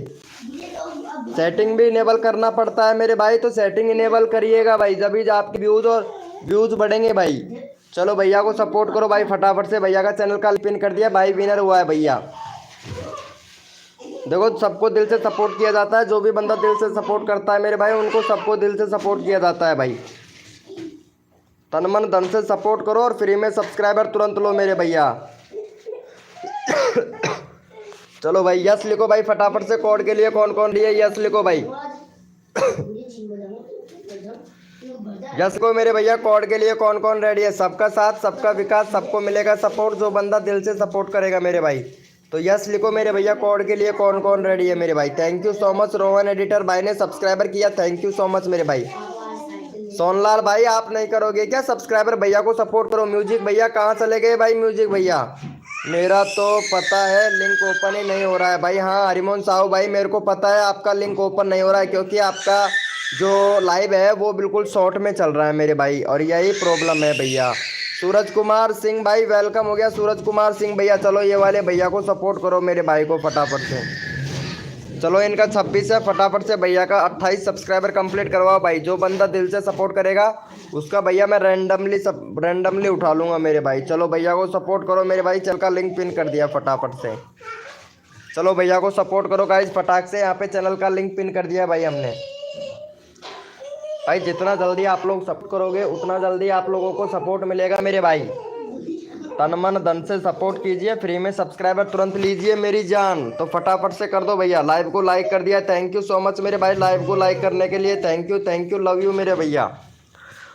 सेटिंग भी इनेबल करना पड़ता है मेरे भाई, तो सेटिंग इनेबल करिएगा भाई, जब आपके व्यूज़ बढ़ेंगे भाई। चलो भैया को सपोर्ट करो भाई फटाफट से। भैया का चैनल का पिन कर दिया भाई, विनर हुआ है भैया। देखो सबको दिल से सपोर्ट किया जाता है, जो भी बंदा दिल से सपोर्ट करता है मेरे भाई उनको सबको दिल से सपोर्ट किया जाता है भाई। तन मन धन से सपोर्ट करो और फ्री में सब्सक्राइबर तुरंत लो मेरे भैया। चलो भाई यस लिखो भाई फटाफट से। कोड के लिए कौन कौन दिए यस लिखो भाई। यस को मेरे भैया। कोड के लिए कौन कौन रेडी है। सबका साथ सबका विकास, सबको मिलेगा सपोर्ट, जो बंदा दिल से सपोर्ट करेगा मेरे भाई। तो यस लिखो मेरे भैया। कोड के लिए कौन कौन रेडी है मेरे भाई। Thank you so much. Rohan editor भाई ने सब्सक्राइबर किया, थैंक यू सो मच मेरे भाई। सोनलाल भाई आप नहीं करोगे क्या सब्सक्राइबर, भैया को सपोर्ट करो। म्यूजिक भैया कहाँ चले गए भाई। म्यूजिक भैया मेरा तो पता है लिंक ओपन ही नहीं हो रहा है भाई। हाँ हरिमोहन साहू भाई मेरे को पता है आपका लिंक ओपन नहीं हो रहा है, क्योंकि आपका जो लाइव है वो बिल्कुल शॉर्ट में चल रहा है मेरे भाई, और यही प्रॉब्लम है भैया। सूरज कुमार सिंह भाई वेलकम हो गया। सूरज कुमार सिंह भैया चलो ये वाले भैया को सपोर्ट करो मेरे भाई को फटाफट से। चलो इनका 26 है, फटाफट से भैया का 28 सब्सक्राइबर कंप्लीट करवाओ भाई। जो बंदा दिल से सपोर्ट करेगा उसका भैया मैं रैंडमली उठा लूँगा मेरे भाई। चलो भैया को सपोर्ट करो मेरे भाई। चल का लिंक पिन कर दिया फटाफट से। चलो भैया को सपोर्ट करो गाइस फटाक से। यहाँ पे चैनल का लिंक पिन कर दिया भाई हमने। भाई जितना जल्दी आप लोग सपोर्ट करोगे उतना जल्दी आप लोगों को सपोर्ट मिलेगा मेरे भाई। तन मन धन से सपोर्ट कीजिए, फ्री में सब्सक्राइबर तुरंत लीजिए मेरी जान। तो फटाफट से कर दो भैया। लाइव को लाइक कर दिया, थैंक यू सो मच मेरे भाई लाइव को लाइक करने के लिए। थैंक यू लव यू मेरे भैया।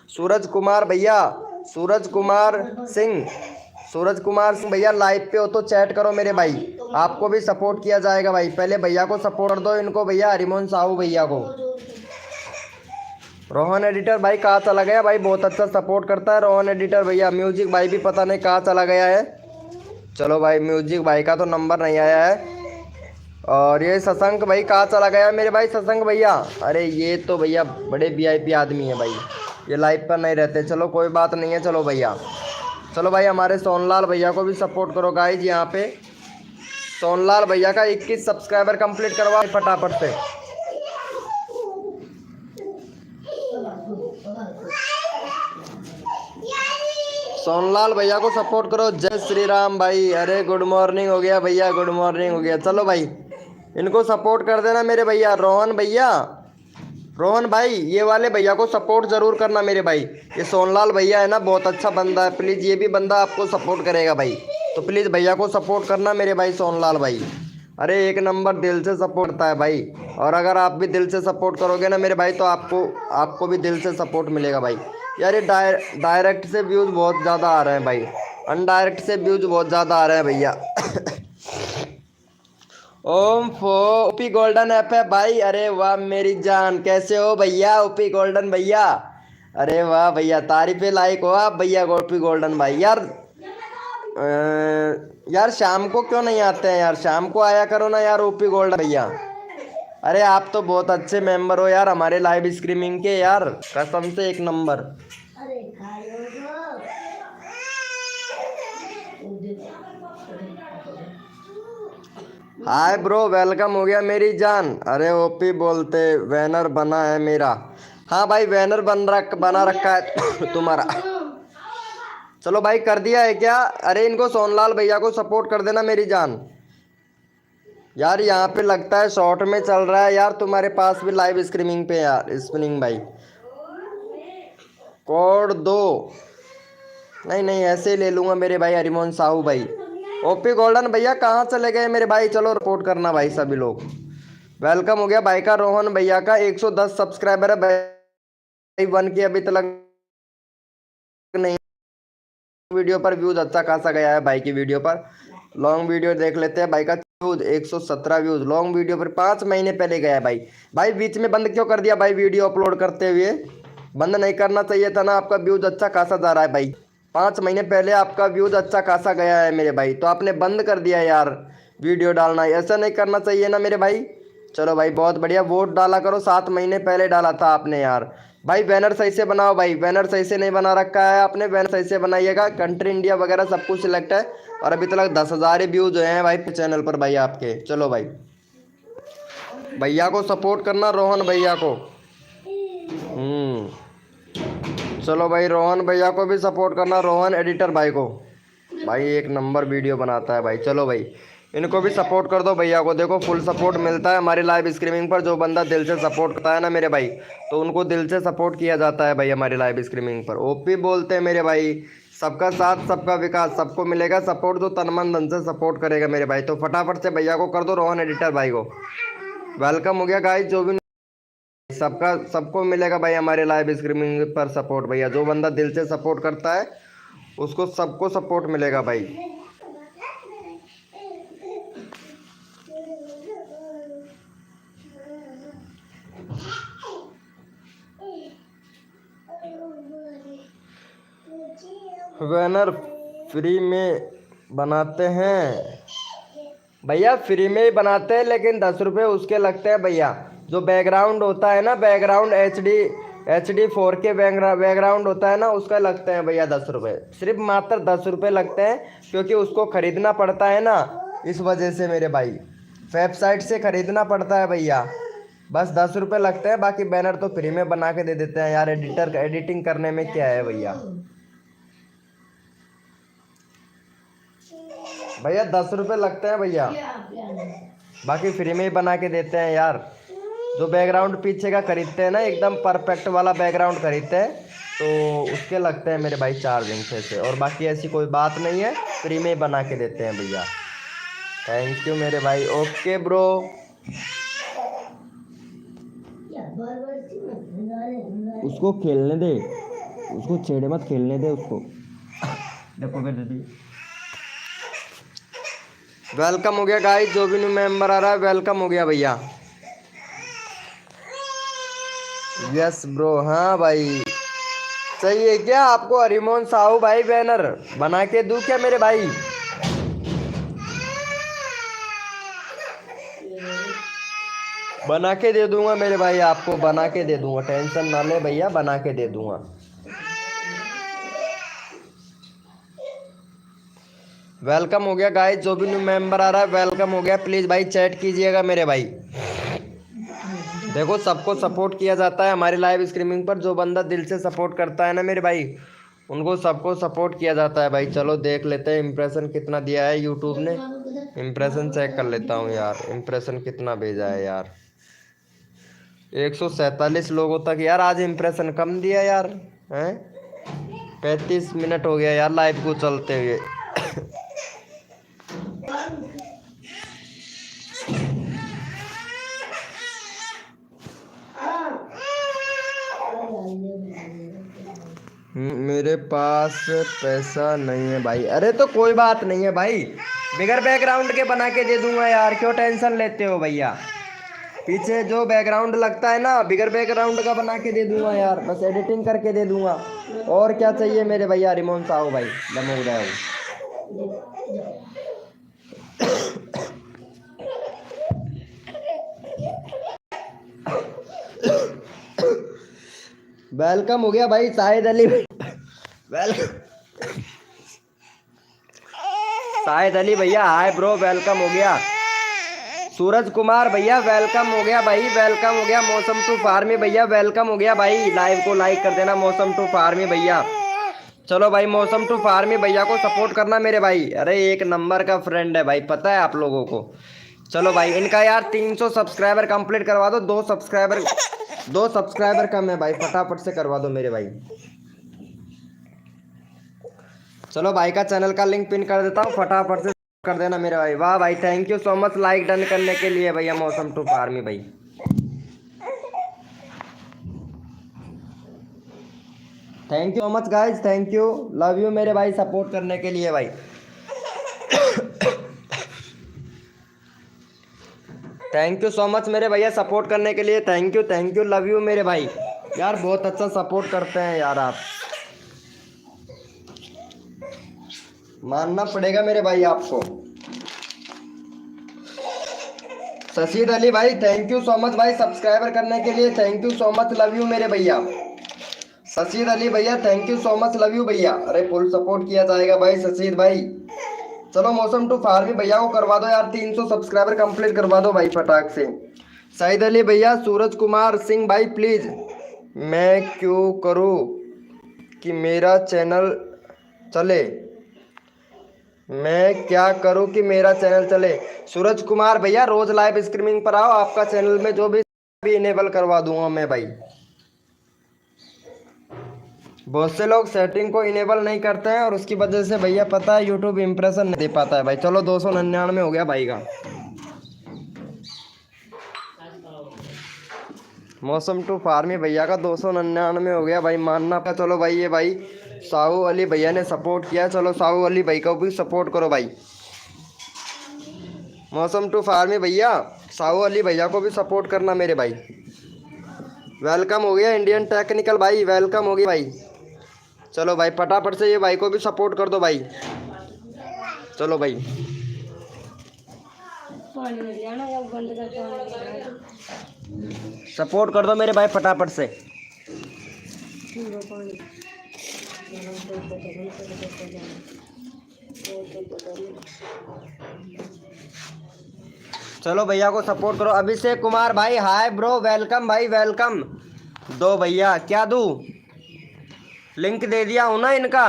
सूरज कुमार भैया, सूरज कुमार सिंह भैया लाइव पे हो तो चैट करो मेरे भाई, आपको भी सपोर्ट किया जाएगा भाई। पहले भैया को सपोर्ट कर दो, इनको भैया हरिमोहन साहू भैया को। रोहन एडिटर भाई कहाँ चला गया भाई, बहुत अच्छा सपोर्ट करता है रोहन एडिटर भैया। म्यूजिक भाई भी पता नहीं कहाँ चला गया है। चलो भाई म्यूजिक भाई का तो नंबर नहीं आया है। और ये शशंक भाई कहाँ चला गया है मेरे भाई। शशंक भैया अरे ये तो भैया बड़े वीआईपी आदमी है भाई, ये लाइव पर नहीं रहते। चलो कोई बात नहीं है। चलो भैया, चलो भाई हमारे सोनलाल भैया को भी सपोर्ट करो गाइज। यहाँ पे सोनलाल भैया का 21 सब्सक्राइबर कंप्लीट करवा फटाफट से। सोनलाल भैया को सपोर्ट करो। जय श्री राम भाई। अरे गुड मॉर्निंग हो गया भैया, गुड मॉर्निंग हो गया। चलो भाई इनको सपोर्ट कर देना मेरे भैया। रोहन भैया, रोहन भाई ये वाले भैया को सपोर्ट जरूर करना मेरे भाई। ये सोनलाल भैया है ना, बहुत अच्छा बंदा है। प्लीज़ ये भी बंदा आपको सपोर्ट करेगा भाई, तो प्लीज़ भैया को सपोर्ट करना मेरे भाई सोनलाल भाई। अरे एक नंबर दिल से सपोर्ट करता है भाई। और अगर आप भी दिल से सपोर्ट करोगे ना मेरे भाई, तो आपको भी दिल से सपोर्ट मिलेगा भाई। यार ये डायरेक्ट से व्यूज़ बहुत ज़्यादा आ रहे हैं भाई, अनडायरेक्ट से व्यूज़ बहुत ज़्यादा आ रहे हैं भैया। ओम फो ओपी गोल्डन ऐप है भाई। अरे वाह मेरी जान, कैसे हो भैया ओपी गोल्डन भैया। अरे वाह भैया, तारीफे लायक हो आप भैया ओपी गोल्डन भाई। यार शाम को क्यों नहीं आते हैं यार, शाम को आया करो ना यार ओपी गोल्डन भैया। अरे आप तो बहुत अच्छे मेंबर हो यार हमारे लाइव स्ट्रीमिंग के यार, कसम से एक नंबर। हाय ब्रो, वेलकम हो गया मेरी जान। अरे ओपी बोलते बैनर बना है मेरा। हाँ भाई बैनर बना रखा है तुम्हारा। चलो भाई कर दिया है क्या। अरे इनको सोनलाल भैया को सपोर्ट कर देना मेरी जान। यार यहाँ पे लगता है शॉर्ट में चल रहा है यार, तुम्हारे पास भी लाइव स्ट्रीमिंग पे यार स्पिनिंग भाई। कोड दो। नहीं नहीं ऐसे ही ले लूँगा मेरे भाई हरिमोहन साहू भाई। ओपी गोल्डन भैया कहाँ चले गए मेरे भाई, चलो रिपोर्ट करना भाई सभी लोग। वेलकम हो गया भाई का। रोहन भैया का 110 सब्सक्राइबर है भाई, 1 के अभी तक नहीं। वीडियो पर व्यूज अच्छा खासा गया है भाई की वीडियो पर। लॉन्ग वीडियो देख लेते हैं भाई का व्यूज 117 व्यूज लॉन्ग वीडियो पर 5 महीने पहले गया है भाई। भाई बीच में बंद क्यों कर दिया भाई, वीडियो अपलोड करते हुए बंद नहीं करना चाहिए था ना। आपका व्यूज अच्छा खासा जा रहा है भाई, 5 महीने पहले आपका व्यूज अच्छा खासा गया है मेरे भाई, तो आपने बंद कर दिया यार वीडियो डालना। ऐसा नहीं करना चाहिए ना मेरे भाई। चलो भाई बहुत बढ़िया, वोट डाला करो, 7 महीने पहले डाला था आपने यार। भाई बैनर सही से बनाओ भाई, बैनर सही से नहीं बना रखा है आपने, बैनर सही से बनाइएगा। कंट्री इंडिया वगैरह सब कुछ सिलेक्ट है। और अभी तक 10,000 व्यूज हैं भाई चैनल पर भाई आपके। चलो भाई भैया को सपोर्ट करना, रोहन भैया को। चलो भाई रोहन भैया को भी सपोर्ट करना, रोहन एडिटर भाई को। भाई एक नंबर वीडियो बनाता है भाई। चलो भाई इनको भी सपोर्ट कर दो भैया को। देखो फुल सपोर्ट मिलता है हमारी लाइव स्ट्रीमिंग पर। जो बंदा दिल से सपोर्ट करता है ना मेरे भाई, तो उनको दिल से सपोर्ट किया जाता है भाई हमारी लाइव स्ट्रीमिंग पर। ओपी बोलते हैं मेरे भाई, सबका साथ सबका विकास, सबको मिलेगा सपोर्ट जो तन मन धन से सपोर्ट करेगा मेरे भाई। तो फटाफट से भैया को कर दो, रोहन एडिटर भाई को। वेलकम हो गया गाइस। जो भी सबको मिलेगा भाई हमारे लाइव स्ट्रीमिंग पर सपोर्ट भैया। जो बंदा दिल से सपोर्ट करता है उसको सबको सपोर्ट मिलेगा भाई। बैनर फ्री में बनाते हैं भैया, फ्री में ही बनाते हैं, लेकिन 10 रुपये उसके लगते हैं भैया। जो बैकग्राउंड होता है ना, background H D 4K background होता है ना, उसका लगते हैं भैया 10 रुपये। सिर्फ मात्र 10 रुपये लगते हैं, क्योंकि उसको ख़रीदना पड़ता है ना, इस वजह से मेरे भाई वेबसाइट से ख़रीदना पड़ता है भैया। बस 10 रुपये लगते हैं, बाकी बैनर तो फ्री में बना के दे देते हैं यार। एडिटिंग करने में क्या है भैया। भैया 10 रुपये लगते हैं भैया, बाकी फ्री में ही बना के देते हैं यार। जो बैकग्राउंड पीछे का खरीदते हैं ना, एकदम परफेक्ट वाला बैकग्राउंड खरीदते हैं, तो उसके लगते हैं मेरे भाई चार्जिंग से। और बाकी ऐसी कोई बात नहीं है, फ्री में ही बना के देते हैं भैया। थैंक यू मेरे भाई। Okay bro. उसको खेलने दे, उसको छेड़े मत, खेलने दे उसको। देखो दीदी वेलकम हो गया गाइस। जो भी न्यू मेंबर आ रहा है वेलकम हो गया भैया। Yes bro. हाँ भाई चाहिए क्या आपको हरिमोहन साहू भाई बैनर बना के दूं क्या मेरे भाई। बना के दे दूंगा मेरे भाई, आपको बना के दे दूंगा, टेंशन ना ले भैया, बना के दे दूंगा। वेलकम हो गया गाइस, जो भी न्यू मेंबर आ रहा है वेलकम हो गया। प्लीज़ भाई चैट कीजिएगा मेरे भाई। देखो सबको सपोर्ट किया जाता है हमारी लाइव स्ट्रीमिंग पर। जो बंदा दिल से सपोर्ट करता है ना मेरे भाई, उनको सबको सपोर्ट किया जाता है भाई। चलो देख लेते हैं इम्प्रेशन कितना दिया है यूट्यूब ने। इम्प्रेशन चेक कर लेता हूँ यार, इम्प्रेशन कितना भेजा है यार। 147 लोगों तक यार आज इम्प्रेशन कम दिया यार। हैं 35 मिनट हो गया यार लाइव को चलते हुए। मेरे पास पैसा नहीं है भाई। अरे तो कोई बात नहीं है भाई, बिगर बैकग्राउंड के बना के दे दूंगा यार, क्यों टेंशन लेते हो भैया। पीछे जो बैकग्राउंड लगता है ना बिगर बैकग्राउंड का बना के दे दूंगा यार, बस एडिटिंग करके दे दूंगा। और क्या चाहिए मेरे भैया। रिमोन साहू भाई लमो गए वेलकम हो गया भाई शाहिद अली। वेलकम शाहिद अली भैया, हाय ब्रो, वेलकम हो गया। सूरज कुमार भैया वेलकम हो गया भाई, वेलकम हो गया। मौसम टू फार्मी भैया वेलकम हो गया भाई। लाइव को लाइक कर देना मौसम टू फार्मी भैया। चलो भाई मौसम टू फार्मी भैया को सपोर्ट करना मेरे भाई। अरे एक नंबर का फ्रेंड है भाई, पता है आप लोगों को। चलो भाई इनका यार 300 सब्सक्राइबर कंप्लीट करवा दो। 2 सब्सक्राइबर कम है भाई, फटाफट से करवा दो मेरे भाई। चलो भाई का चैनल का लिंक पिन कर देता हूँ, फटाफट से कर देना मेरे भाई। वाह भाई thank you so much like done करने के लिए भैया मौसम टू फार्मी भाई। Thank you so much guys, thank you, love you मेरे भाई सपोर्ट करने के लिए भाई। थैंक यू सो मच मेरे भैया सपोर्ट करने के लिए। थैंक यू लव यू मेरे भाई। यार बहुत अच्छा सपोर्ट करते हैं यार आप, मानना पड़ेगा मेरे भाई आपको। सशीद अली भाई थैंक यू सो मच भाई सब्सक्राइबर करने के लिए। Thank you so much love you मेरे भैया। सशीद अली भैया thank you so much love you भैया। अरे फुल सपोर्ट किया जाएगा भाई सशीद भाई। चलो मौसम टू फार्मी भैया को करवा दो यार, 300 सब्सक्राइबर कंप्लीट करवा दो भाई फटाक से। सईद अली भैया, सूरज कुमार सिंह भाई प्लीज। मैं क्यों करूं कि मेरा चैनल चले, मैं क्या करूं कि मेरा चैनल चले। सूरज कुमार भैया रोज लाइव स्ट्रीमिंग पर आओ, आपका चैनल में जो भी इनेबल करवा दूंगा मैं भाई। बहुत से लोग सेटिंग को इनेबल नहीं करते हैं और उसकी वजह से भैया पता है यूट्यूब इंप्रेशन नहीं दे पाता है भाई। चलो 299 हो गया भाई का। मौसम टू फार्मी भैया का 299 हो गया भाई, मानना का। चलो भाई ये भाई साहू अली भैया ने सपोर्ट किया, चलो साहू अली भाई को भी सपोर्ट करो भाई। मौसम टू फार्मी भैया साहू अली भैया को भी सपोर्ट करना मेरे भाई। वेलकम हो गया इंडियन टेक्निकल भाई, वेलकम हो गया भाई। चलो भाई फटाफट से ये भाई को भी सपोर्ट कर दो भाई। चलो भाई सपोर्ट कर दो मेरे भाई फटाफट से। चलो भैया को सपोर्ट करो। अभिषेक कुमार भाई हाय ब्रो, वेलकम भाई वेलकम। दो भैया क्या दूं, लिंक दे दिया हूँ ना इनका,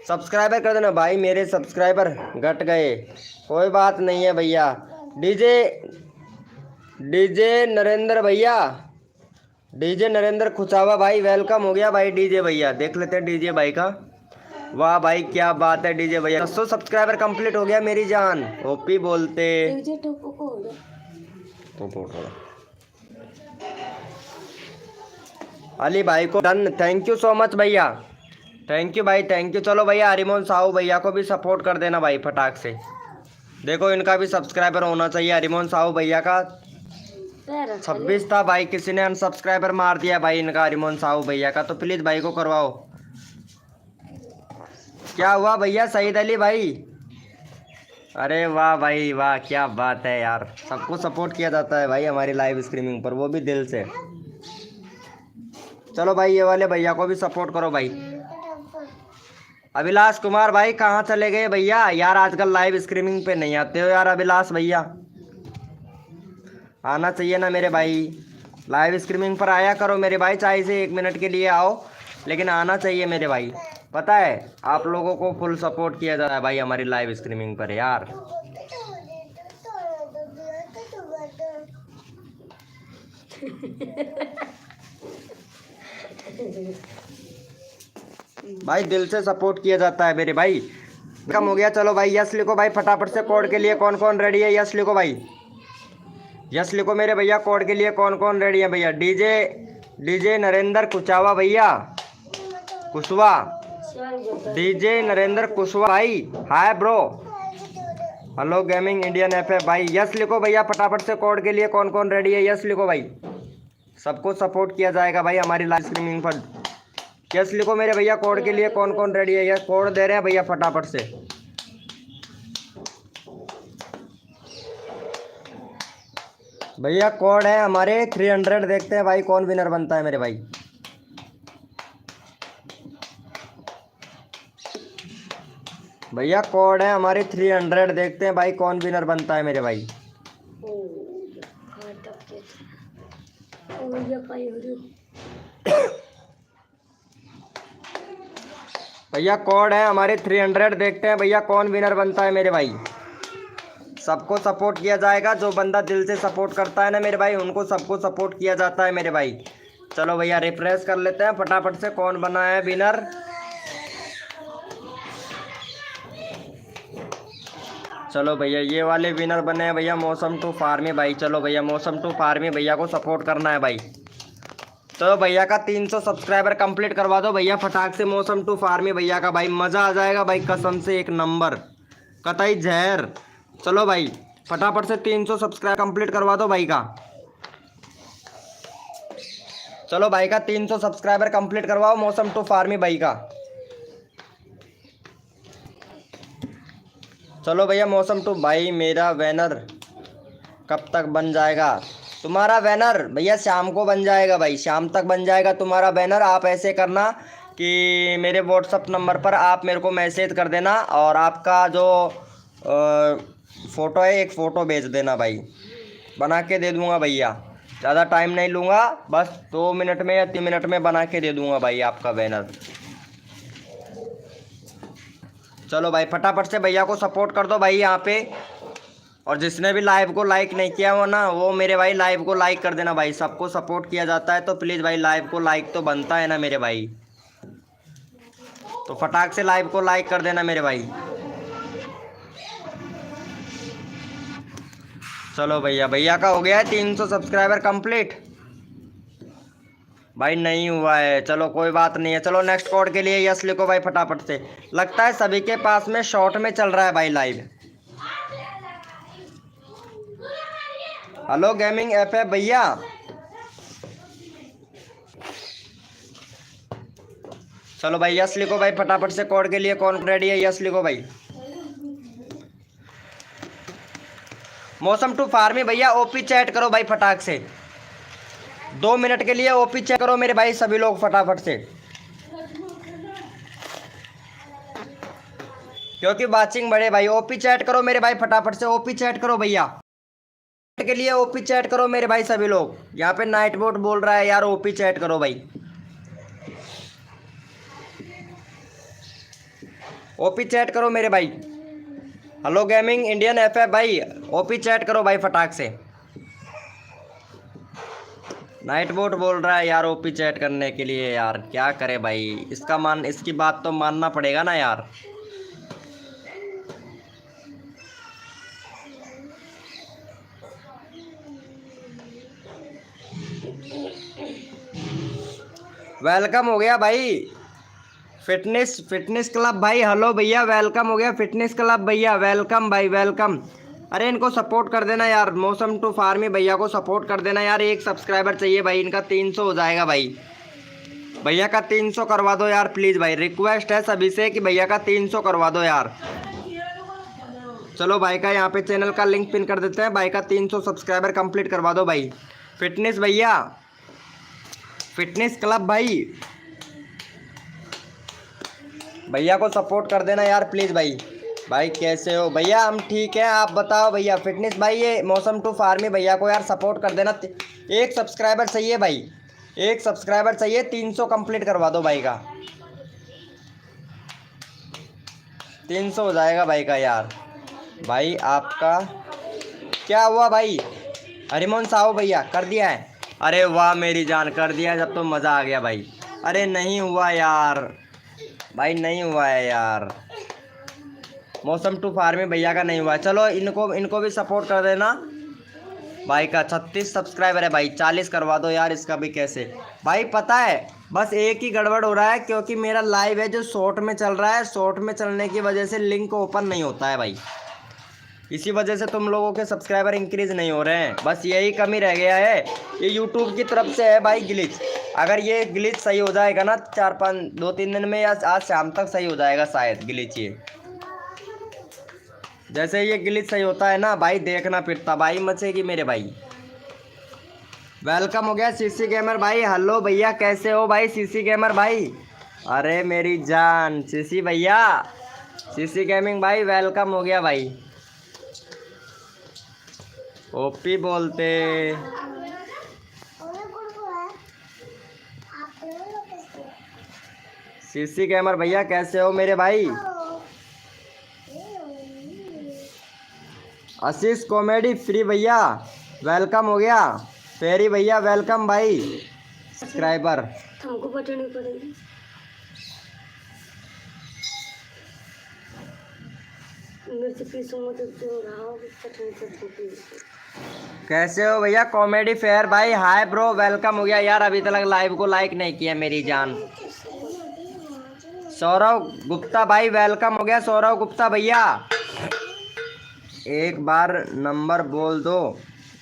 सब्सक्राइबर कर देना भाई। मेरे सब्सक्राइबर घट गए, कोई बात नहीं है भैया। डीजे नरेंद्र भैया, डीजे नरेंद्र खुचावा भाई वेलकम हो गया भाई। डीजे भैया देख लेते हैं डीजे भाई का। वाह भाई क्या बात है डीजे भैया, 100 सब्सक्राइबर कंप्लीट हो गया मेरी जान। ओपी बोलते अली भाई को done, thank you so much भैया, थैंक यू भाई थैंक यू। चलो भैया हरिमोहन साहू भैया को भी सपोर्ट कर देना भाई फटाक से। देखो इनका भी सब्सक्राइबर होना चाहिए। हरिमोहन साहू भैया का 26 था भाई, किसी ने अनसब्सक्राइबर मार दिया भाई इनका हरिमोहन साहू भैया का, तो प्लीज़ भाई को करवाओ। क्या हुआ भैया सईद अली भाई? अरे वाह भाई वाह, क्या बात है यार। सबको सपोर्ट किया जाता है भाई हमारी लाइव स्ट्रीमिंग पर, वो भी दिल से। चलो भाई ये वाले भैया को भी सपोर्ट करो भाई। अभिलाष कुमार भाई कहाँ चले गए भैया यार, आजकल लाइव स्ट्रीमिंग पे नहीं आते हो यार अभिलाष भैया, आना चाहिए ना मेरे भाई, लाइव स्ट्रीमिंग पर आया करो मेरे भाई, चाहे से 1 मिनट के लिए आओ, लेकिन आना चाहिए मेरे भाई। पता है आप लोगों को फुल सपोर्ट किया जा रहा है भाई हमारी लाइव स्ट्रीमिंग पर यार। भाई दिल से सपोर्ट किया जाता है मेरे भाई। कम हो गया, चलो भाई यस लिखो भाई फटाफट से, कोड के लिए कौन कौन रेडी है, यस लिखो भाई, यस लिखो मेरे भैया, कोड के लिए कौन कौन रेडी है भैया। डीजे नरेंद्र कुचावा भैया, कुशवा, डीजे नरेंद्र कुशवा भाई, hi bro, hello gaming Indian F भाई, यस लिखो भैया फटाफट से, कोड के लिए कौन कौन रेडी है, यस लिखो भाई, सबको सपोर्ट किया जाएगा भाई हमारी लाइव स्ट्रीमिंग पर। यस लिखो मेरे भैया, कोड के लिए कौन कौन रेडी है, यस कोड दे रहे हैं भैया फटाफट से। भैया कोड है हमारे 300, देखते हैं भाई कौन विनर बनता है मेरे भाई। भैया कोड है हमारे 300, देखते हैं भाई कौन विनर बनता है मेरे भाई। भैया कोड है हमारे 300, देखते हैं भैया कौन विनर बनता है मेरे भाई। सबको सपोर्ट किया जाएगा, जो बंदा दिल से सपोर्ट करता है ना मेरे भाई, उनको सबको सपोर्ट किया जाता है मेरे भाई। चलो भैया रिफ्रेश कर लेते हैं फटाफट से, कौन बना है विनर। चलो भैया ये वाले विनर बने हैं भैया मौसम टू फार्मी भाई। चलो भैया मौसम टू फार्मी भैया को सपोर्ट करना है भाई। तो भैया का 300 सब्सक्राइबर कंप्लीट करवा दो भैया फटाक से, मौसम टू फार्मी भैया का भाई, मज़ा आ जाएगा भाई कसम से, एक नंबर कतई जहर। चलो भाई फटाफट से 300 सब्सक्राइब कंप्लीट करवा दो भाई का। चलो भाई का 300 सब्सक्राइबर कंप्लीट करवाओ मौसम टू फार्मी भाई का। चलो भैया मौसम टू भाई, मेरा बैनर कब तक बन जाएगा? तुम्हारा बैनर भैया शाम को बन जाएगा भाई, शाम तक बन जाएगा तुम्हारा बैनर। आप ऐसे करना कि मेरे व्हाट्सअप नंबर पर आप मेरे को मैसेज कर देना और आपका जो फ़ोटो है एक फ़ोटो भेज देना भाई, बना के दे दूँगा भैया, ज़्यादा टाइम नहीं लूँगा, बस 2 मिनट में या 3 मिनट में बना के दे दूँगा भाई आपका बैनर। चलो भाई फटाफट से भैया को सपोर्ट कर दो भाई यहाँ पे, और जिसने भी लाइव को लाइक नहीं किया हो ना वो मेरे भाई लाइव को लाइक कर देना भाई। सबको सपोर्ट किया जाता है तो प्लीज़ भाई लाइव को लाइक तो बनता है ना मेरे भाई, तो फटाक से लाइव को लाइक कर देना मेरे भाई। चलो भैया, भैया का हो गया है 300 सब्सक्राइबर कंप्लीट। भाई नहीं हुआ है, चलो कोई बात नहीं है। चलो नेक्स्ट कोड के लिए यस लिखो भाई फटाफट से। लगता है सभी के पास में शॉर्ट में चल रहा है भाई लाइव। हेलो गेमिंग एफ भैया, चलो भाई यस लिखो भाई फटाफट से, कोड के लिए कौन रेडी है, यस लिखो भाई। मौसम टू फार्मी भैया ओपी चैट करो भाई फटाक से, 2 मिनट के लिए ओपी चेक करो मेरे भाई सभी लोग फटाफट से, क्योंकि वाचिंग बढ़े भाई। ओपी चैट करो मेरे भाई फटाफट से, ओपी चैट करो भैया के लिए, ओपी चैट करो मेरे भाई सभी लोग। यहाँ पे नाइट बोट बोल रहा है यार, ओपी चैट करो भाई, ओपी चैट करो मेरे भाई। हेलो गेमिंग इंडियन एफ भाई, ओपी चैट करो भाई फटाक से। नाइट बोट बोल रहा है यार ओपी चैट करने के लिए, यार क्या करे भाई, इसकी बात तो मानना पड़ेगा ना यार। वेलकम हो गया भाई फिटनेस क्लब भाई, हेलो भैया वेलकम हो गया फिटनेस क्लब भैया, वेलकम भाई वेलकम। अरे इनको सपोर्ट कर देना यार, मौसम टू फार्मी भैया को सपोर्ट कर देना यार, 1 सब्सक्राइबर चाहिए भाई, इनका 300 हो जाएगा भाई। भैया का 300 करवा दो यार प्लीज़ भाई, रिक्वेस्ट है सभी से कि भैया का 300 करवा दो यार। चलो भाई का यहाँ पे चैनल का लिंक पिन कर देते हैं, भाई का 300 सब्सक्राइबर कंप्लीट करवा दो भाई। फिटनेस भैया, फिटनेस क्लब भाई, भैया को सपोर्ट कर देना यार प्लीज़ भाई। भाई कैसे हो भैया? हम ठीक हैं, आप बताओ भैया। फिटनेस भाई ये मौसम टू फार्मी भैया को यार सपोर्ट कर देना। एक सब्सक्राइबर चाहिए भाई, एक सब्सक्राइबर चाहिए, 300 कंप्लीट करवा दो भाई का। 300 हो जाएगा भाई का यार। भाई आपका क्या हुआ भाई? हरिमोहन साहू भैया कर दिया है? अरे वाह मेरी जान, कर दिया जब तो मज़ा आ गया भाई। अरे नहीं हुआ यार भाई, नहीं हुआ है यार। मौसम टू फार्मी भैया का नहीं हुआ है। चलो इनको भी सपोर्ट कर देना। भाई का 36 सब्सक्राइबर है भाई, 40 करवा दो यार इसका भी। कैसे भाई? पता है बस एक ही गड़बड़ हो रहा है, क्योंकि मेरा लाइव है जो शॉर्ट में चल रहा है, शॉर्ट में चलने की वजह से लिंक ओपन नहीं होता है भाई। इसी वजह से तुम लोगों के सब्सक्राइबर इंक्रीज़ नहीं हो रहे हैं, बस यही कमी रह गया है। ये यूट्यूब की तरफ से है भाई ग्लिच। अगर ये ग्लिच सही हो जाएगा ना 2-3 दिन में, या आज शाम तक सही हो जाएगा शायद ग्लिच। ये जैसे ये ग्लिच सही होता है ना भाई, देखना फिरता भाई मचेगी मेरे भाई। वेलकम हो गया सीसी गेमर भाई। हेलो भैया कैसे हो भाई सीसी गेमर भाई? अरे मेरी जान सीसी भैया, सीसी गेमिंग भाई वेलकम हो गया भाई। ओपी बोलते। सीसी गेमर भैया कैसे हो मेरे भाई? आशीष कॉमेडी फ्री भैया वेलकम हो गया। फेरी भैया वेलकम भाई। सब्सक्राइबर हमको बटनी पड़ेगी। कैसे हो भैया कॉमेडी फेयर भाई? हाय ब्रो वेलकम हो गया यार। अभी तक लाइव को लाइक नहीं किया मेरी जान। सौरव गुप्ता भाई वेलकम हो गया। सौरव गुप्ता भैया एक बार नंबर बोल दो।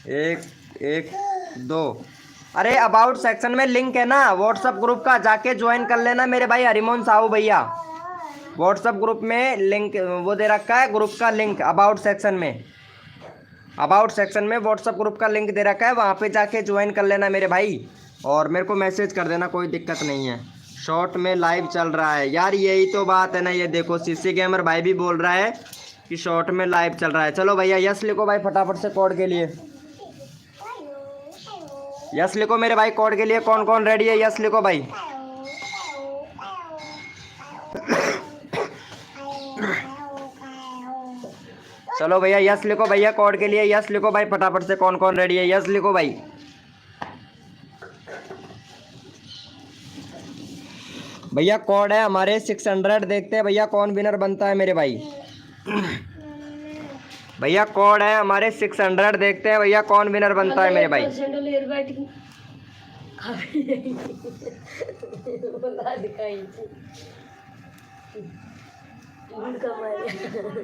112। अरे अबाउट सेक्शन में लिंक है ना व्हाट्सअप ग्रुप का, जाके ज्वाइन कर लेना मेरे भाई हरिमोहन साहू भैया। व्हाट्सअप ग्रुप में लिंक वो दे रखा है, ग्रुप का लिंक अबाउट सेक्शन में। अबाउट सेक्शन में व्हाट्सअप ग्रुप का लिंक दे रखा है, वहाँ पे जाके ज्वाइन कर लेना मेरे भाई। और मेरे को मैसेज कर देना, कोई दिक्कत नहीं है। शॉर्ट में लाइव चल रहा है यार, यही तो बात है ना। ये देखो सीसी गेमर भाई भी बोल रहा है कि शॉर्ट में लाइव चल रहा है। चलो भैया यस लिखो भाई फटाफट से कोड के लिए। यस लिखो मेरे भाई कोड के लिए। कौन कौन रेडी है? यस लिखो भाई। चलो भैया यस लिखो भैया कोड के लिए। यस लिखो भाई फटाफट से। कौन कौन रेडी है? यस लिखो भाई। भैया कोड है हमारे 600। देखते हैं भैया कौन विनर बनता है मेरे भाई। भैया कोड है हमारे 600। देखते हैं भैया कौन विनर बनता है मेरे भाई।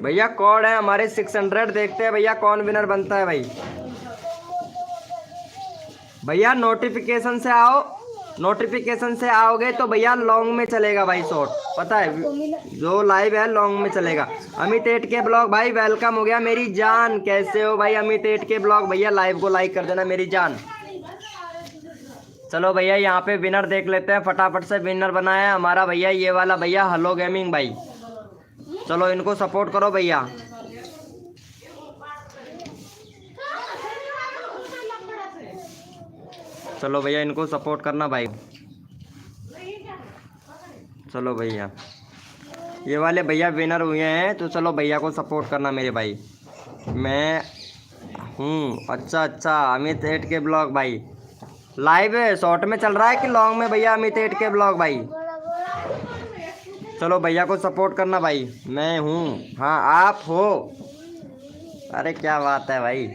भैया कोड है हमारे 600। देखते हैं भैया कौन विनर बनता है भाई। भैया नोटिफिकेशन से आओ, नोटिफिकेशन से आओगे तो भैया लॉन्ग में चलेगा भाई शॉर्ट, पता है जो लाइव है लॉन्ग में चलेगा। अमित 8K ब्लॉग भाई वेलकम हो गया मेरी जान। कैसे हो भाई अमित 8K ब्लॉग भैया? लाइव को लाइक कर देना मेरी जान। चलो भैया यहाँ पे विनर देख लेते हैं फटाफट से। विनर बनाया हमारा भैया ये वाला भैया हेलो गेमिंग भाई। चलो इनको सपोर्ट करो भैया। चलो भैया इनको सपोर्ट करना भाई। चलो भैया ये वाले भैया विनर हुए हैं, तो चलो भैया को सपोर्ट करना मेरे भाई। मैं हूँ अच्छा अच्छा अमित 8K ब्लॉग भाई। लाइव है शॉर्ट में चल रहा है कि लॉन्ग में भैया अमित 8K ब्लॉग भाई? चलो भैया को सपोर्ट करना भाई। मैं हूँ, हाँ आप हो। अरे क्या बात है भाई।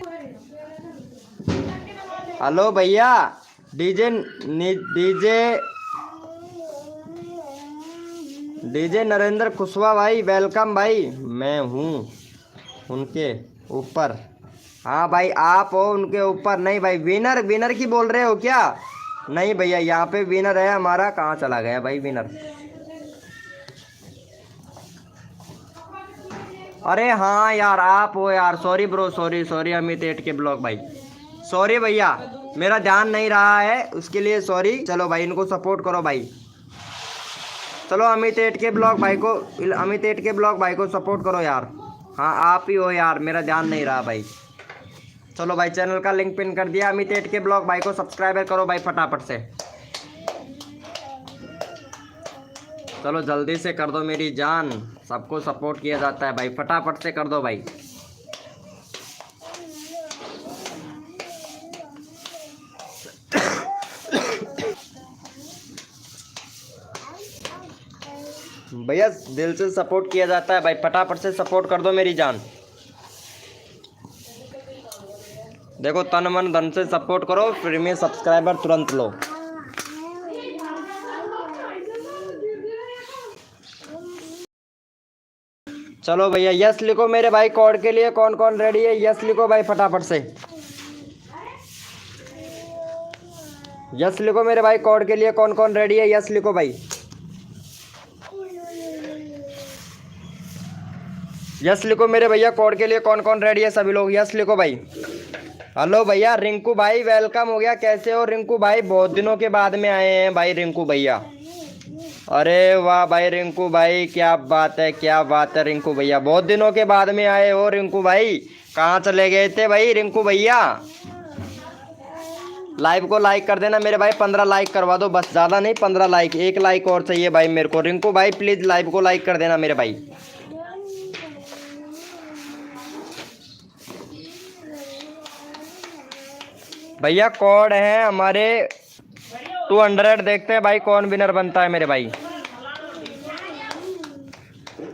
हेलो भैया डीजे नरेंद्र कुशवाहा भाई वेलकम भाई। मैं हूँ उनके ऊपर। हाँ भाई आप हो उनके ऊपर। नहीं भाई विनर, विनर की बोल रहे हो क्या? नहीं भैया यहाँ पे विनर है हमारा। कहाँ चला गया भाई विनर? अरे हाँ यार आप हो यार। Sorry bro, sorry sorry Amit 8K blog भाई। सॉरी भैया मेरा ध्यान नहीं रहा है उसके लिए सॉरी। चलो भाई इनको सपोर्ट करो भाई। चलो अमित एट के ब्लॉग भाई को, अमित एट के ब्लॉग भाई को सपोर्ट करो यार। हाँ आप ही हो यार, मेरा ध्यान नहीं रहा भाई। चलो भाई चैनल का लिंक पिन कर दिया, अमित एट के ब्लॉग भाई को सब्सक्राइबर करो भाई फटाफट से। चलो जल्दी से कर दो मेरी जान, सबको सपोर्ट किया जाता है भाई, फटाफट से कर दो भाई। भैया दिल से सपोर्ट किया जाता है भाई, फटाफट से सपोर्ट कर दो मेरी जान। देखो तन मन धन से सपोर्ट करो, फ्री में सब्सक्राइबर तुरंत लो। चलो भैया यस लिखो मेरे भाई, कोड के लिए कौन कौन रेडी है, यस लिखो भाई फटाफट से। यस लिखो मेरे भाई, कोड के लिए कौन कौन रेडी है, यस लिखो भाई। यस लिखो मेरे भैया, कोड के लिए कौन कौन रेडी है, सभी लोग यस लिखो भाई। हेलो भैया रिंकू भाई वेलकम हो गया, कैसे हो रिंकू भाई, बहुत दिनों के बाद में आए हैं भाई रिंकू भैया। अरे वाह भाई रिंकू भाई, क्या बात है क्या बात है रिंकू भैया, बहुत दिनों के बाद में आए हो रिंकू भाई, कहाँ चले गए थे भाई रिंकू भैया। लाइव को लाइक कर देना मेरे भाई, 15 लाइक करवा दो बस, ज़्यादा नहीं 15 लाइक, 1 लाइक और चाहिए भाई मेरे को। रिंकू भाई प्लीज़ लाइव को लाइक कर देना मेरे भाई। भैया कोड है हमारे 200, देखते हैं भाई कौन विनर बनता है मेरे भाई।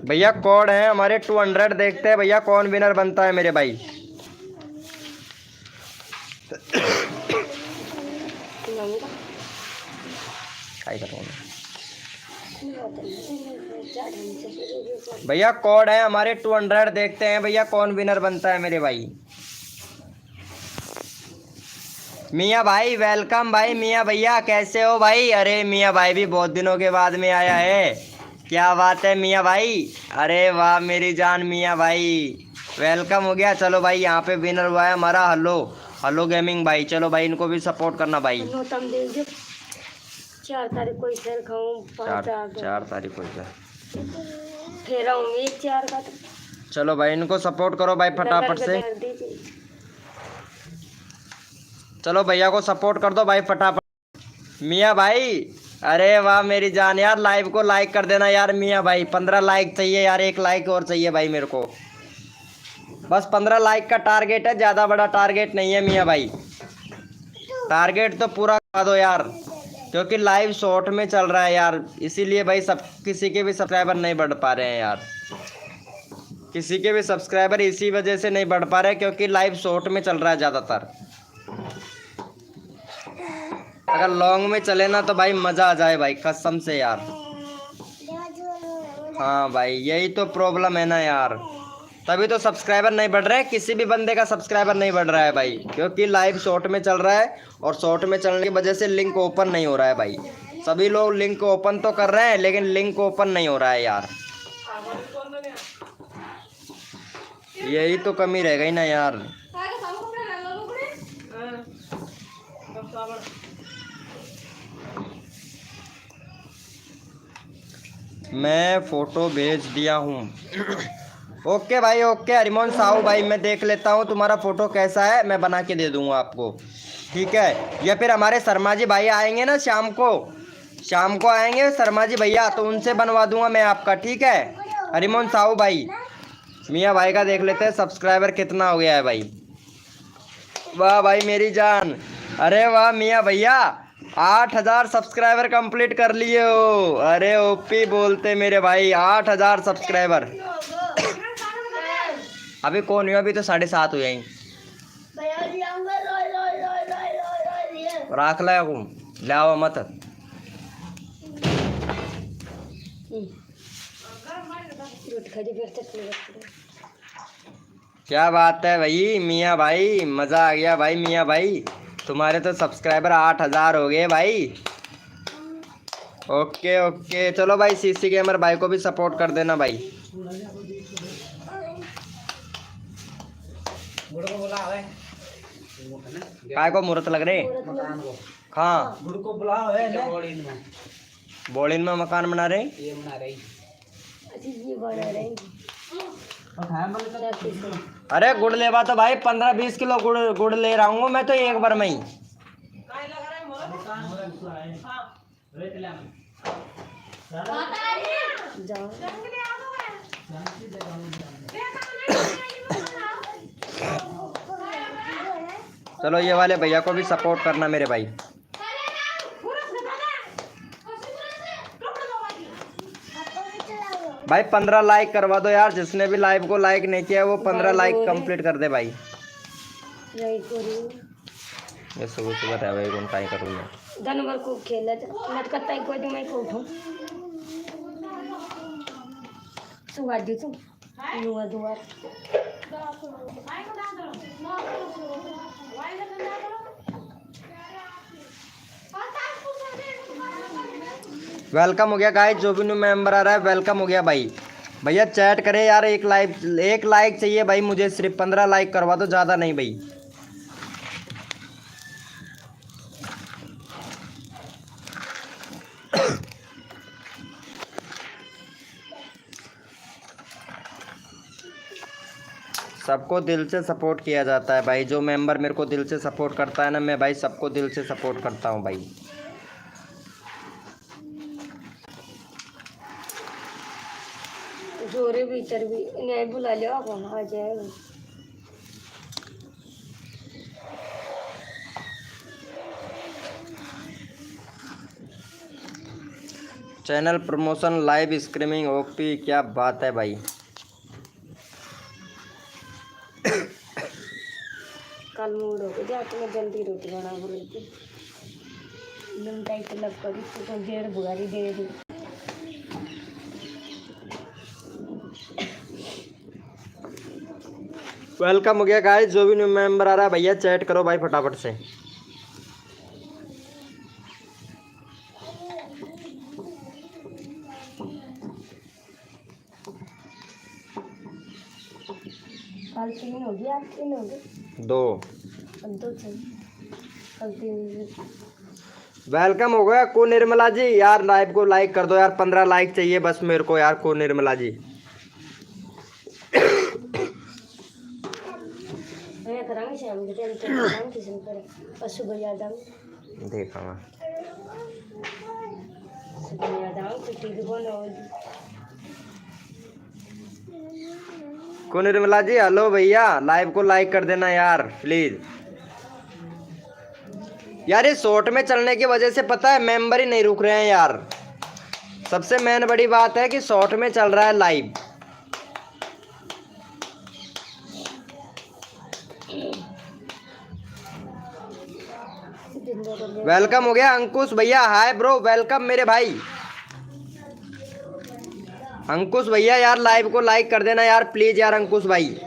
भैया कोड है हमारे 200, देखते हैं भैया कौन विनर बनता है मेरे भाई। भैया कोड है हमारे 200, देखते हैं भैया कौन विनर बनता है मेरे भाई। मियाँ भाई वेलकम भाई, मियाँ भैया कैसे हो भाई। अरे मियाँ भाई भी बहुत दिनों के बाद में आया है, क्या बात है मियाँ भाई। अरे वाह मेरी जान मियाँ भाई, वेलकम हो गया। चलो भाई यहाँ पे विनर हुआ है हमारा हेलो हेलो गेमिंग भाई, चलो भाई इनको भी सपोर्ट करना भाई। 4 तारीख को इधर खाऊं, 4 तारीख को इधर फिर आऊंगी 4 का। चलो भाई इनको सपोर्ट करो भाई फटाफट से। चलो भैया को सपोर्ट कर दो भाई फटाफट। मियाँ भाई अरे वाह मेरी जान यार, लाइव को लाइक कर देना यार मियाँ भाई, 15 लाइक चाहिए यार, 1 लाइक और चाहिए भाई मेरे को, बस 15 लाइक का टारगेट है, ज़्यादा बड़ा टारगेट नहीं है मियाँ भाई, टारगेट तो पूरा करा दो यार, क्योंकि लाइव शॉर्ट में चल रहा है यार, इसीलिए भाई सब किसी के भी सब्सक्राइबर नहीं बढ़ पा रहे हैं यार, किसी के भी सब्सक्राइबर इसी वजह से नहीं बढ़ पा रहे क्योंकि लाइव शॉर्ट में चल रहा है ज़्यादातर। अगर लॉन्ग में चले ना तो भाई मज़ा आ जाए भाई कसम से यार। हाँ भाई यही तो प्रॉब्लम है ना यार, तभी तो सब्सक्राइबर नहीं बढ़ रहे, किसी भी बंदे का सब्सक्राइबर नहीं बढ़ रहा है भाई, क्योंकि लाइव शॉर्ट में चल रहा है और शॉर्ट में चलने की वजह से लिंक ओपन नहीं हो रहा है भाई। सभी लोग लिंक ओपन तो कर रहे हैं लेकिन लिंक ओपन नहीं हो रहा है यार, यही तो कमी रह गई ना यार। मैं फोटो भेज दिया हूँ। ओके भाई ओके हरिमोहन साहू भाई, मैं देख लेता हूँ तुम्हारा फ़ोटो कैसा है, मैं बना के दे दूँगा आपको, ठीक है। या फिर हमारे शर्मा जी भाई आएंगे ना शाम को आएंगे शर्मा जी भैया, तो उनसे बनवा दूँगा मैं आपका, ठीक है हरिमोहन साहू भाई। मियाँ भाई का देख लेते हैं सब्सक्राइबर कितना हो गया है भाई। वाह भाई मेरी जान, अरे वाह मियाँ भैया 8000 सब्सक्राइबर कंप्लीट कर लिए हो, अरे ओपी बोलते मेरे भाई 8000 सब्सक्राइबर। अभी कौन हुआ, अभी तो 7:30 हुए हैं, राख लाया ले आओ मत। क्या बात है भाई मियाँ भाई, मज़ा आ गया भाई मियाँ भाई, तुम्हारे तो सब्सक्राइबर 8000 हो गए भाई। ओके ओके चलो भाई सीसी गेमर भाई को भी सपोर्ट कर देना भाई। काय को मुहूर्त लग रहे हाँ बोलिन में मकान बना रहे हैं? ये बना रही अच्छी ये बना रहे और खाया मतलब अरे गुड़ लेवा तो भाई 15-20 किलो गुड़ ले रहा हूँ मैं तो एक बार में ही। जाओ। चलो ये वाले भैया को भी सपोर्ट करना मेरे भाई। भाई 15 लाइक करवा दो यार, जिसने भी लाइव को लाइक नहीं किया है वो 15 लाइक कंप्लीट कर दे भाई। नहीं करूँ ये सुबह सुबह रह भाई कौन काई करूँ मैं। दिन भर खूब खेला मत करता है कोई तो मैं को उठूँ सुबह दी तू नुआ दुआर वेलकम हो गया गाइस, जो भी न्यू मेंबर आ रहा है वेलकम हो गया भाई। भैया चैट करे यार, एक लाइक चाहिए भाई मुझे, सिर्फ 15 लाइक करवा दो, ज़्यादा नहीं भाई। सबको दिल से सपोर्ट किया जाता है भाई, जो मेंबर मेरे को दिल से सपोर्ट करता है ना, मैं भाई सबको दिल से सपोर्ट करता हूँ भाई। जोरे भीतर भी नहीं बुला लिया आप आ जाएगा। Channel promotion live streaming OP, क्या बात है भाई। कल मूड हो गया तो मैं जल्दी रोटी बना बोली थी टाइट लग पड़ी तो डेढ़ बुगारी दे दी। वेलकम हो गया गाइस, जो भी न्यू मेंबर आ रहा है भैया चैट करो भाई फटाफट से। कल 3 हो गया, आज 3 हो गए, 2 अब 2 चाहिए, कल 3। वेलकम हो गया को निर्मला जी, यार लाइव को लाइक कर दो यार, 15 लाइक चाहिए बस मेरे को यार को निर्मला जी। मैं करांगे शाम के टाइम पे काम किसी ने करे और सुबह याद आऊँ देखा मैं सुबह याद आऊँ तो टीवी बंद होगी। को निर्मला जी हेलो भैया, लाइव को लाइक कर देना यार प्लीज। यार ये शॉर्ट में चलने की वजह से पता है मेंबर ही नहीं रुक रहे हैं यार, सबसे मेन बड़ी बात है कि शॉर्ट में चल रहा है लाइव। वेलकम हो गया अंकुश भैया, हाय ब्रो, वेलकम मेरे भाई अंकुश भैया, यार लाइव को लाइक कर देना यार प्लीज यार अंकुश भाई।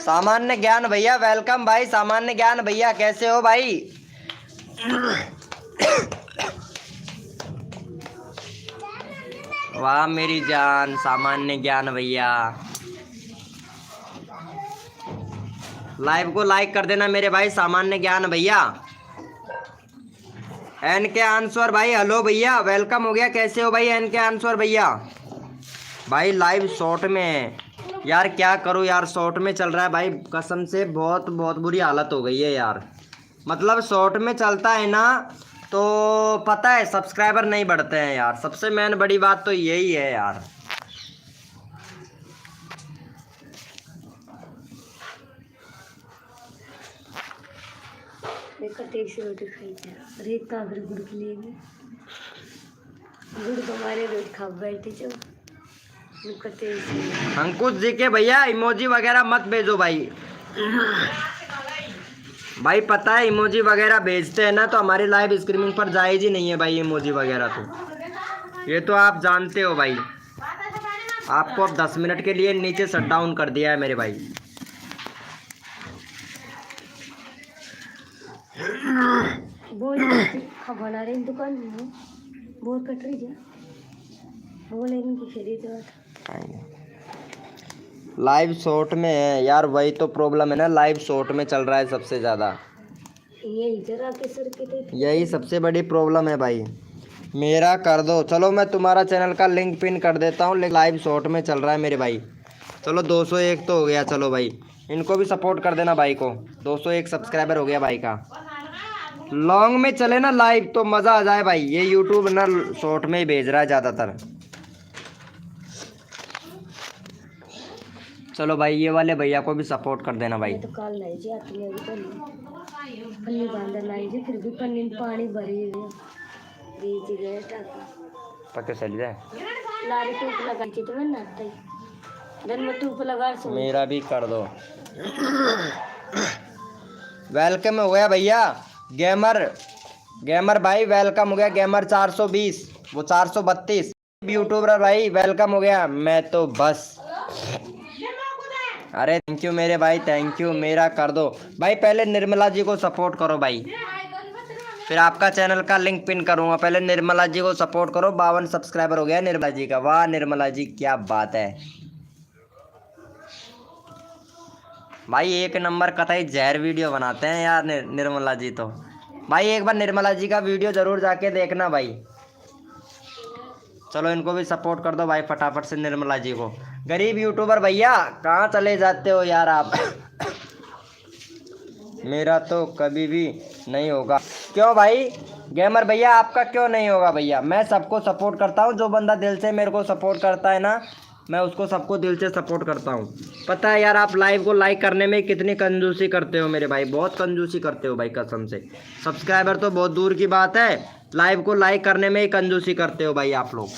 सामान्य ज्ञान भैया वेलकम भाई, सामान्य ज्ञान भैया कैसे हो भाई। वाह मेरी जान सामान्य ज्ञान भैया, लाइव को लाइक कर देना मेरे भाई सामान्य ज्ञान भैया। एन के आंसर भाई हेलो भैया, वेलकम हो गया, कैसे हो भाई एन के आंसर भैया। भाई लाइव शॉर्ट में है यार, क्या करूँ यार, शॉर्ट में चल रहा है भाई, कसम से बहुत बहुत बुरी हालत हो गई है यार। मतलब शॉर्ट में चलता है ना तो पता है सब्सक्राइबर नहीं बढ़ते हैं यार, सबसे मेन बड़ी बात तो यही है यार। देखो तेज से रोटी खाई जा रेत का अगर गुड़ के लिए गुड़ तुम्हारे रोटी खा बैठे जो अंकुश जी के भैया इमोजी वगैरह मत भेजो भाई। भाई पता है इमोजी वगैरह भेजते हैं ना तो हमारी लाइव स्ट्रीमिंग पर जायज ही नहीं है भाई इमोजी वगैरह, तो ये तो आप जानते हो भाई। आपको अब 10 मिनट के लिए नीचे शट डाउन कर दिया है मेरे भाई। बोल रहे हैं दुकान में बोर कट रही है वो लेने की खरीद लाइव शॉर्ट में है यार, वही तो प्रॉब्लम है ना, लाइव शॉर्ट में चल रहा है सबसे ज़्यादा, यही जरा के सर के यही सबसे बड़ी प्रॉब्लम है भाई। मेरा कर दो, चलो मैं तुम्हारा चैनल का लिंक पिन कर देता हूँ, लेकिन लाइव शॉर्ट में चल रहा है मेरे भाई। चलो 201 तो हो गया, चलो भाई इनको भी सपोर्ट कर देना भाई को, 201 सब्सक्राइबर हो गया भाई का। लॉन्ग में चले ना लाइव तो मज़ा आ जाए भाई, ये यूट्यूब ना शॉर्ट में ही भेज रहा है ज़्यादातर। चलो भाई ये वाले भैया को भी सपोर्ट कर देना भाई। तो काल लाई जी आती है अभी पन्नी बांध लाई जी, फिर भी पन्नी में पानी भरी हुई बीच गए टाका पक्के चल जाए। लारी टूप लगा के तो मैं नाता ही दिन में टूप लगा सो मेरा भी कर दो। वेलकम हो गया भैया गेमर भाई, वेलकम हो गया गेमर 420, वो 432 यूट्यूबर भाई, वेलकम हो गया। मैं तो बस, अरे थैंक यू मेरे भाई, थैंक यू, मेरा कर दो भाई। पहले निर्मला जी को सपोर्ट करो भाई, फिर आपका चैनल का लिंक पिन करूंगा। पहले निर्मला जी को सपोर्ट करो, 52 सब्सक्राइबर हो गया निर्मला जी का। वाह निर्मला जी क्या बात है भाई, एक नंबर कतई जहर वीडियो बनाते हैं यार निर्मला जी तो। भाई एक बार निर्मला जी का वीडियो ज़रूर जाके देखना भाई। चलो इनको भी सपोर्ट कर दो भाई फटाफट से, निर्मला जी को। गरीब यूट्यूबर भैया कहाँ चले जाते हो यार आप। मेरा तो कभी भी नहीं होगा। क्यों भाई गेमर भैया आपका क्यों नहीं होगा भैया? मैं सबको सपोर्ट करता हूँ, जो बंदा दिल से मेरे को सपोर्ट करता है ना, मैं उसको सबको दिल से सपोर्ट करता हूँ। पता है यार आप लाइव को लाइक करने में कितनी कंजूसी करते हो मेरे भाई, बहुत कंजूसी करते हो भाई कसम से। सब्सक्राइबर तो बहुत दूर की बात है, लाइव को लाइक करने में ही कंजूसी करते हो भाई आप लोग।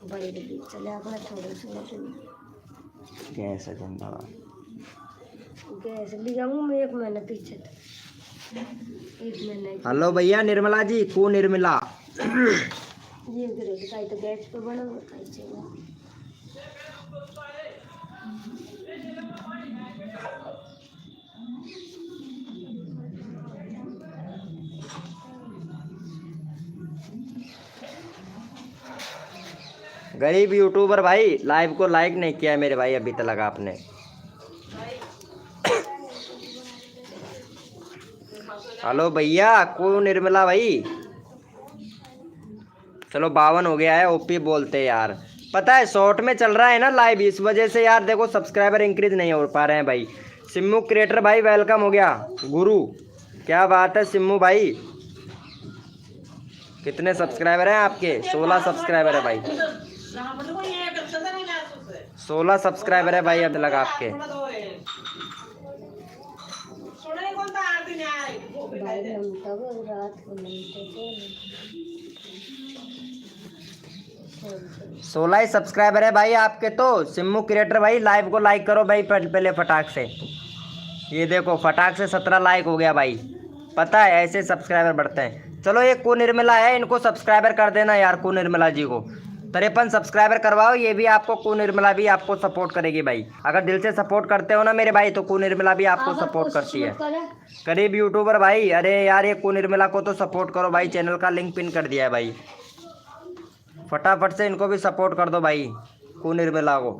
चले अपना थोड़ा सा कैसे जिंदाबाद गैस ले जाऊँ मैं 1 महीना पीछे, 1 महीना। हेलो भैया निर्मला जी को निर्मला ये गिरे तो गैस पे बना बताई चाहिए। गरीब यूट्यूबर भाई, लाइव को लाइक नहीं किया है मेरे भाई अभी तक आपने। हेलो भैया को निर्मला भाई, चलो 52 हो गया है, ओपी बोलते हैं यार। पता है शॉर्ट में चल रहा है ना लाइव, इस वजह से यार देखो सब्सक्राइबर इंक्रीज नहीं हो पा रहे हैं भाई। सिम्मू क्रिएटर भाई वेलकम हो गया। गुरु क्या बात है सिम्मू भाई, कितने सब्सक्राइबर हैं आपके? 16 सब्सक्राइबर है भाई, 16 सब्सक्राइबर है भाई अब तक आपके। भाई हम तब रात को मिलते थे। 16 ही सब्सक्राइबर है भाई आपके तो। सिम्मू क्रिएटर भाई लाइव को लाइक करो भाई पहले फटाक से। ये देखो फटाक से 17 लाइक हो गया भाई। पता है ऐसे सब्सक्राइबर बढ़ते हैं। चलो ये को निर्मला है, इनको सब्सक्राइबर कर देना यार, को निर्मला जी को 53 सब्सक्राइबर करवाओ। ये भी आपको को निर्मला भी आपको सपोर्ट करेगी भाई, अगर दिल से सपोर्ट करते हो ना मेरे भाई तो को निर्मला भी आपको सपोर्ट करती है। गरीब यूट्यूबर भाई, अरे यार ये को निर्मला को तो सपोर्ट करो भाई, चैनल का लिंक पिन कर दिया है भाई, फटाफट से इनको भी सपोर्ट कर दो भाई को निर्मला को।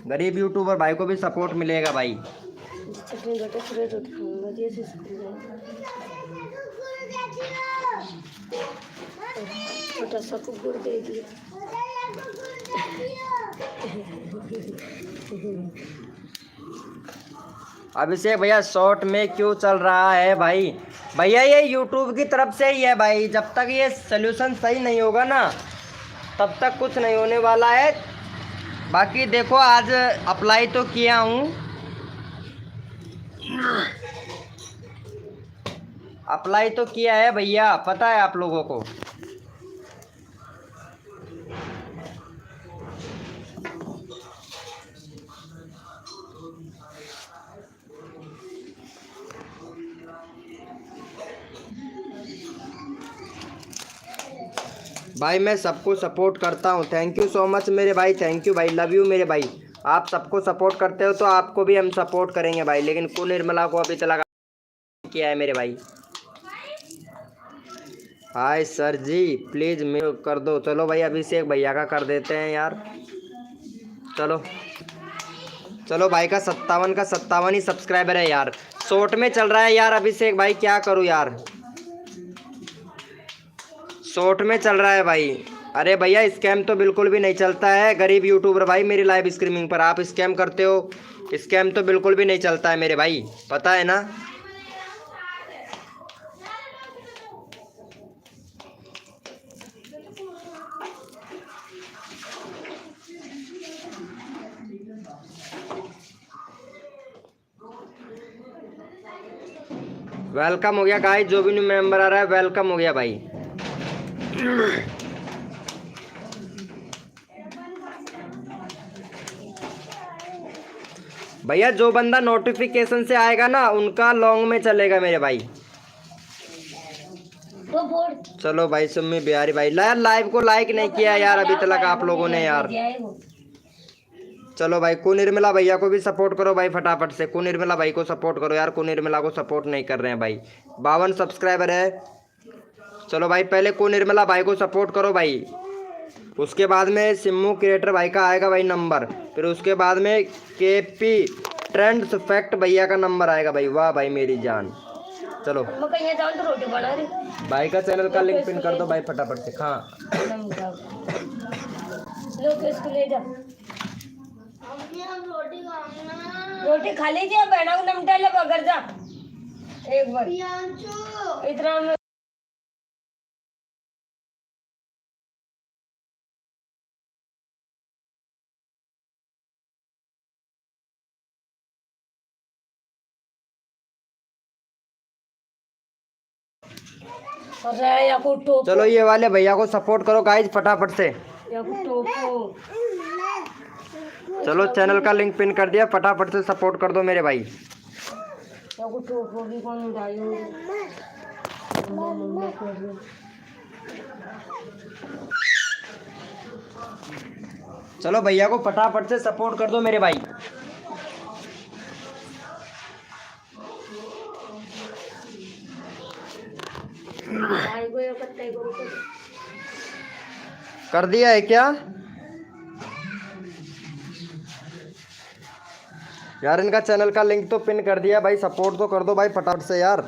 गरीब यूट्यूबर भाई को भी सपोर्ट मिलेगा भाई। छोटा सा कुकुर दे दिया। अभिषेक भैया शॉर्ट में क्यों चल रहा है भाई? भैया ये यूट्यूब की तरफ से ही है भाई, जब तक ये सलूशन सही नहीं होगा ना तब तक कुछ नहीं होने वाला है। बाकी देखो आज अप्लाई तो किया हूँ, अप्लाई तो किया है भैया, पता है आप लोगों को। भाई मैं सबको सपोर्ट करता हूँ, थैंक यू सो मच मेरे भाई, थैंक यू भाई, लव यू मेरे भाई। आप सबको सपोर्ट करते हो तो आपको भी हम सपोर्ट करेंगे भाई, लेकिन को निर्मला को अभी तक किया है मेरे भाई। हाय सर जी, प्लीज़ मेरे कर दो। चलो भाई अभिषेक भैया का कर देते हैं यार। चलो चलो भाई का 57 का 57 ही सब्सक्राइबर है यार। शॉर्ट में चल रहा है यार अभिषेक भाई, क्या करूँ यार, शॉर्ट में चल रहा है भाई। अरे भैया स्कैम तो बिल्कुल भी नहीं चलता है, गरीब यूट्यूबर भाई मेरी लाइव स्ट्रीमिंग पर आप स्कैम करते हो। स्कैम तो बिल्कुल भी नहीं चलता है मेरे भाई, पता है ना। वेलकम हो गया गाइस, जो भी न्यू मेंबर आ रहा है वेलकम हो गया भाई। भैया जो बंदा नोटिफिकेशन से आएगा ना उनका लॉन्ग में चलेगा मेरे भाई। तो बोल चलो भाई सुम्मी बिहारी भाई, यार लाइव को लाइक नहीं किया यार अभी तक आप लोगों ने यार। चलो भाई कुनिर्मला भैया को भी सपोर्ट करो भाई फटाफट से, कुनिर्मला भाई को सपोर्ट करो यार, कुनिर्मला को सपोर्ट नहीं कर रहे हैं भाई। 52 सब्सक्राइबर है। चलो भाई पहले कुनिर्मला भाई को सपोर्ट करो भाई, उसके बाद में सिम्मू क्रिएटर भाई का आएगा भाई नंबर, फिर उसके बाद में केपी ट्रेंड्स फैक्ट भैया का नंबर आएगा भाई। वाह भाई मेरी जान। चलो मैं कहीं जाऊं तो रोटी बना रही। भाई का चैनल का लिंक पिन कर दो भाई फटाफट से। हाँ लो इसको ले जा, रोटी खा लीजिए, बहना को नमटा ले बगर जा एक बार इतना में। अरे या को टोपो, चलो ये वाले भैया को सपोर्ट करो गाइज फटाफट से। या को टोपो। चलो चैनल का लिंक पिन कर दिया, फटाफट से सपोर्ट कर दो मेरे भाई। या को टोपो भी कौन उठायो। चलो भैया को फटाफट से सपोर्ट कर दो मेरे भाई। भाई को ये कत्ते को कर दिया है क्या यार, इनका चैनल का लिंक तो पिन कर दिया भाई, सपोर्ट तो कर दो भाई फटाफट से यार।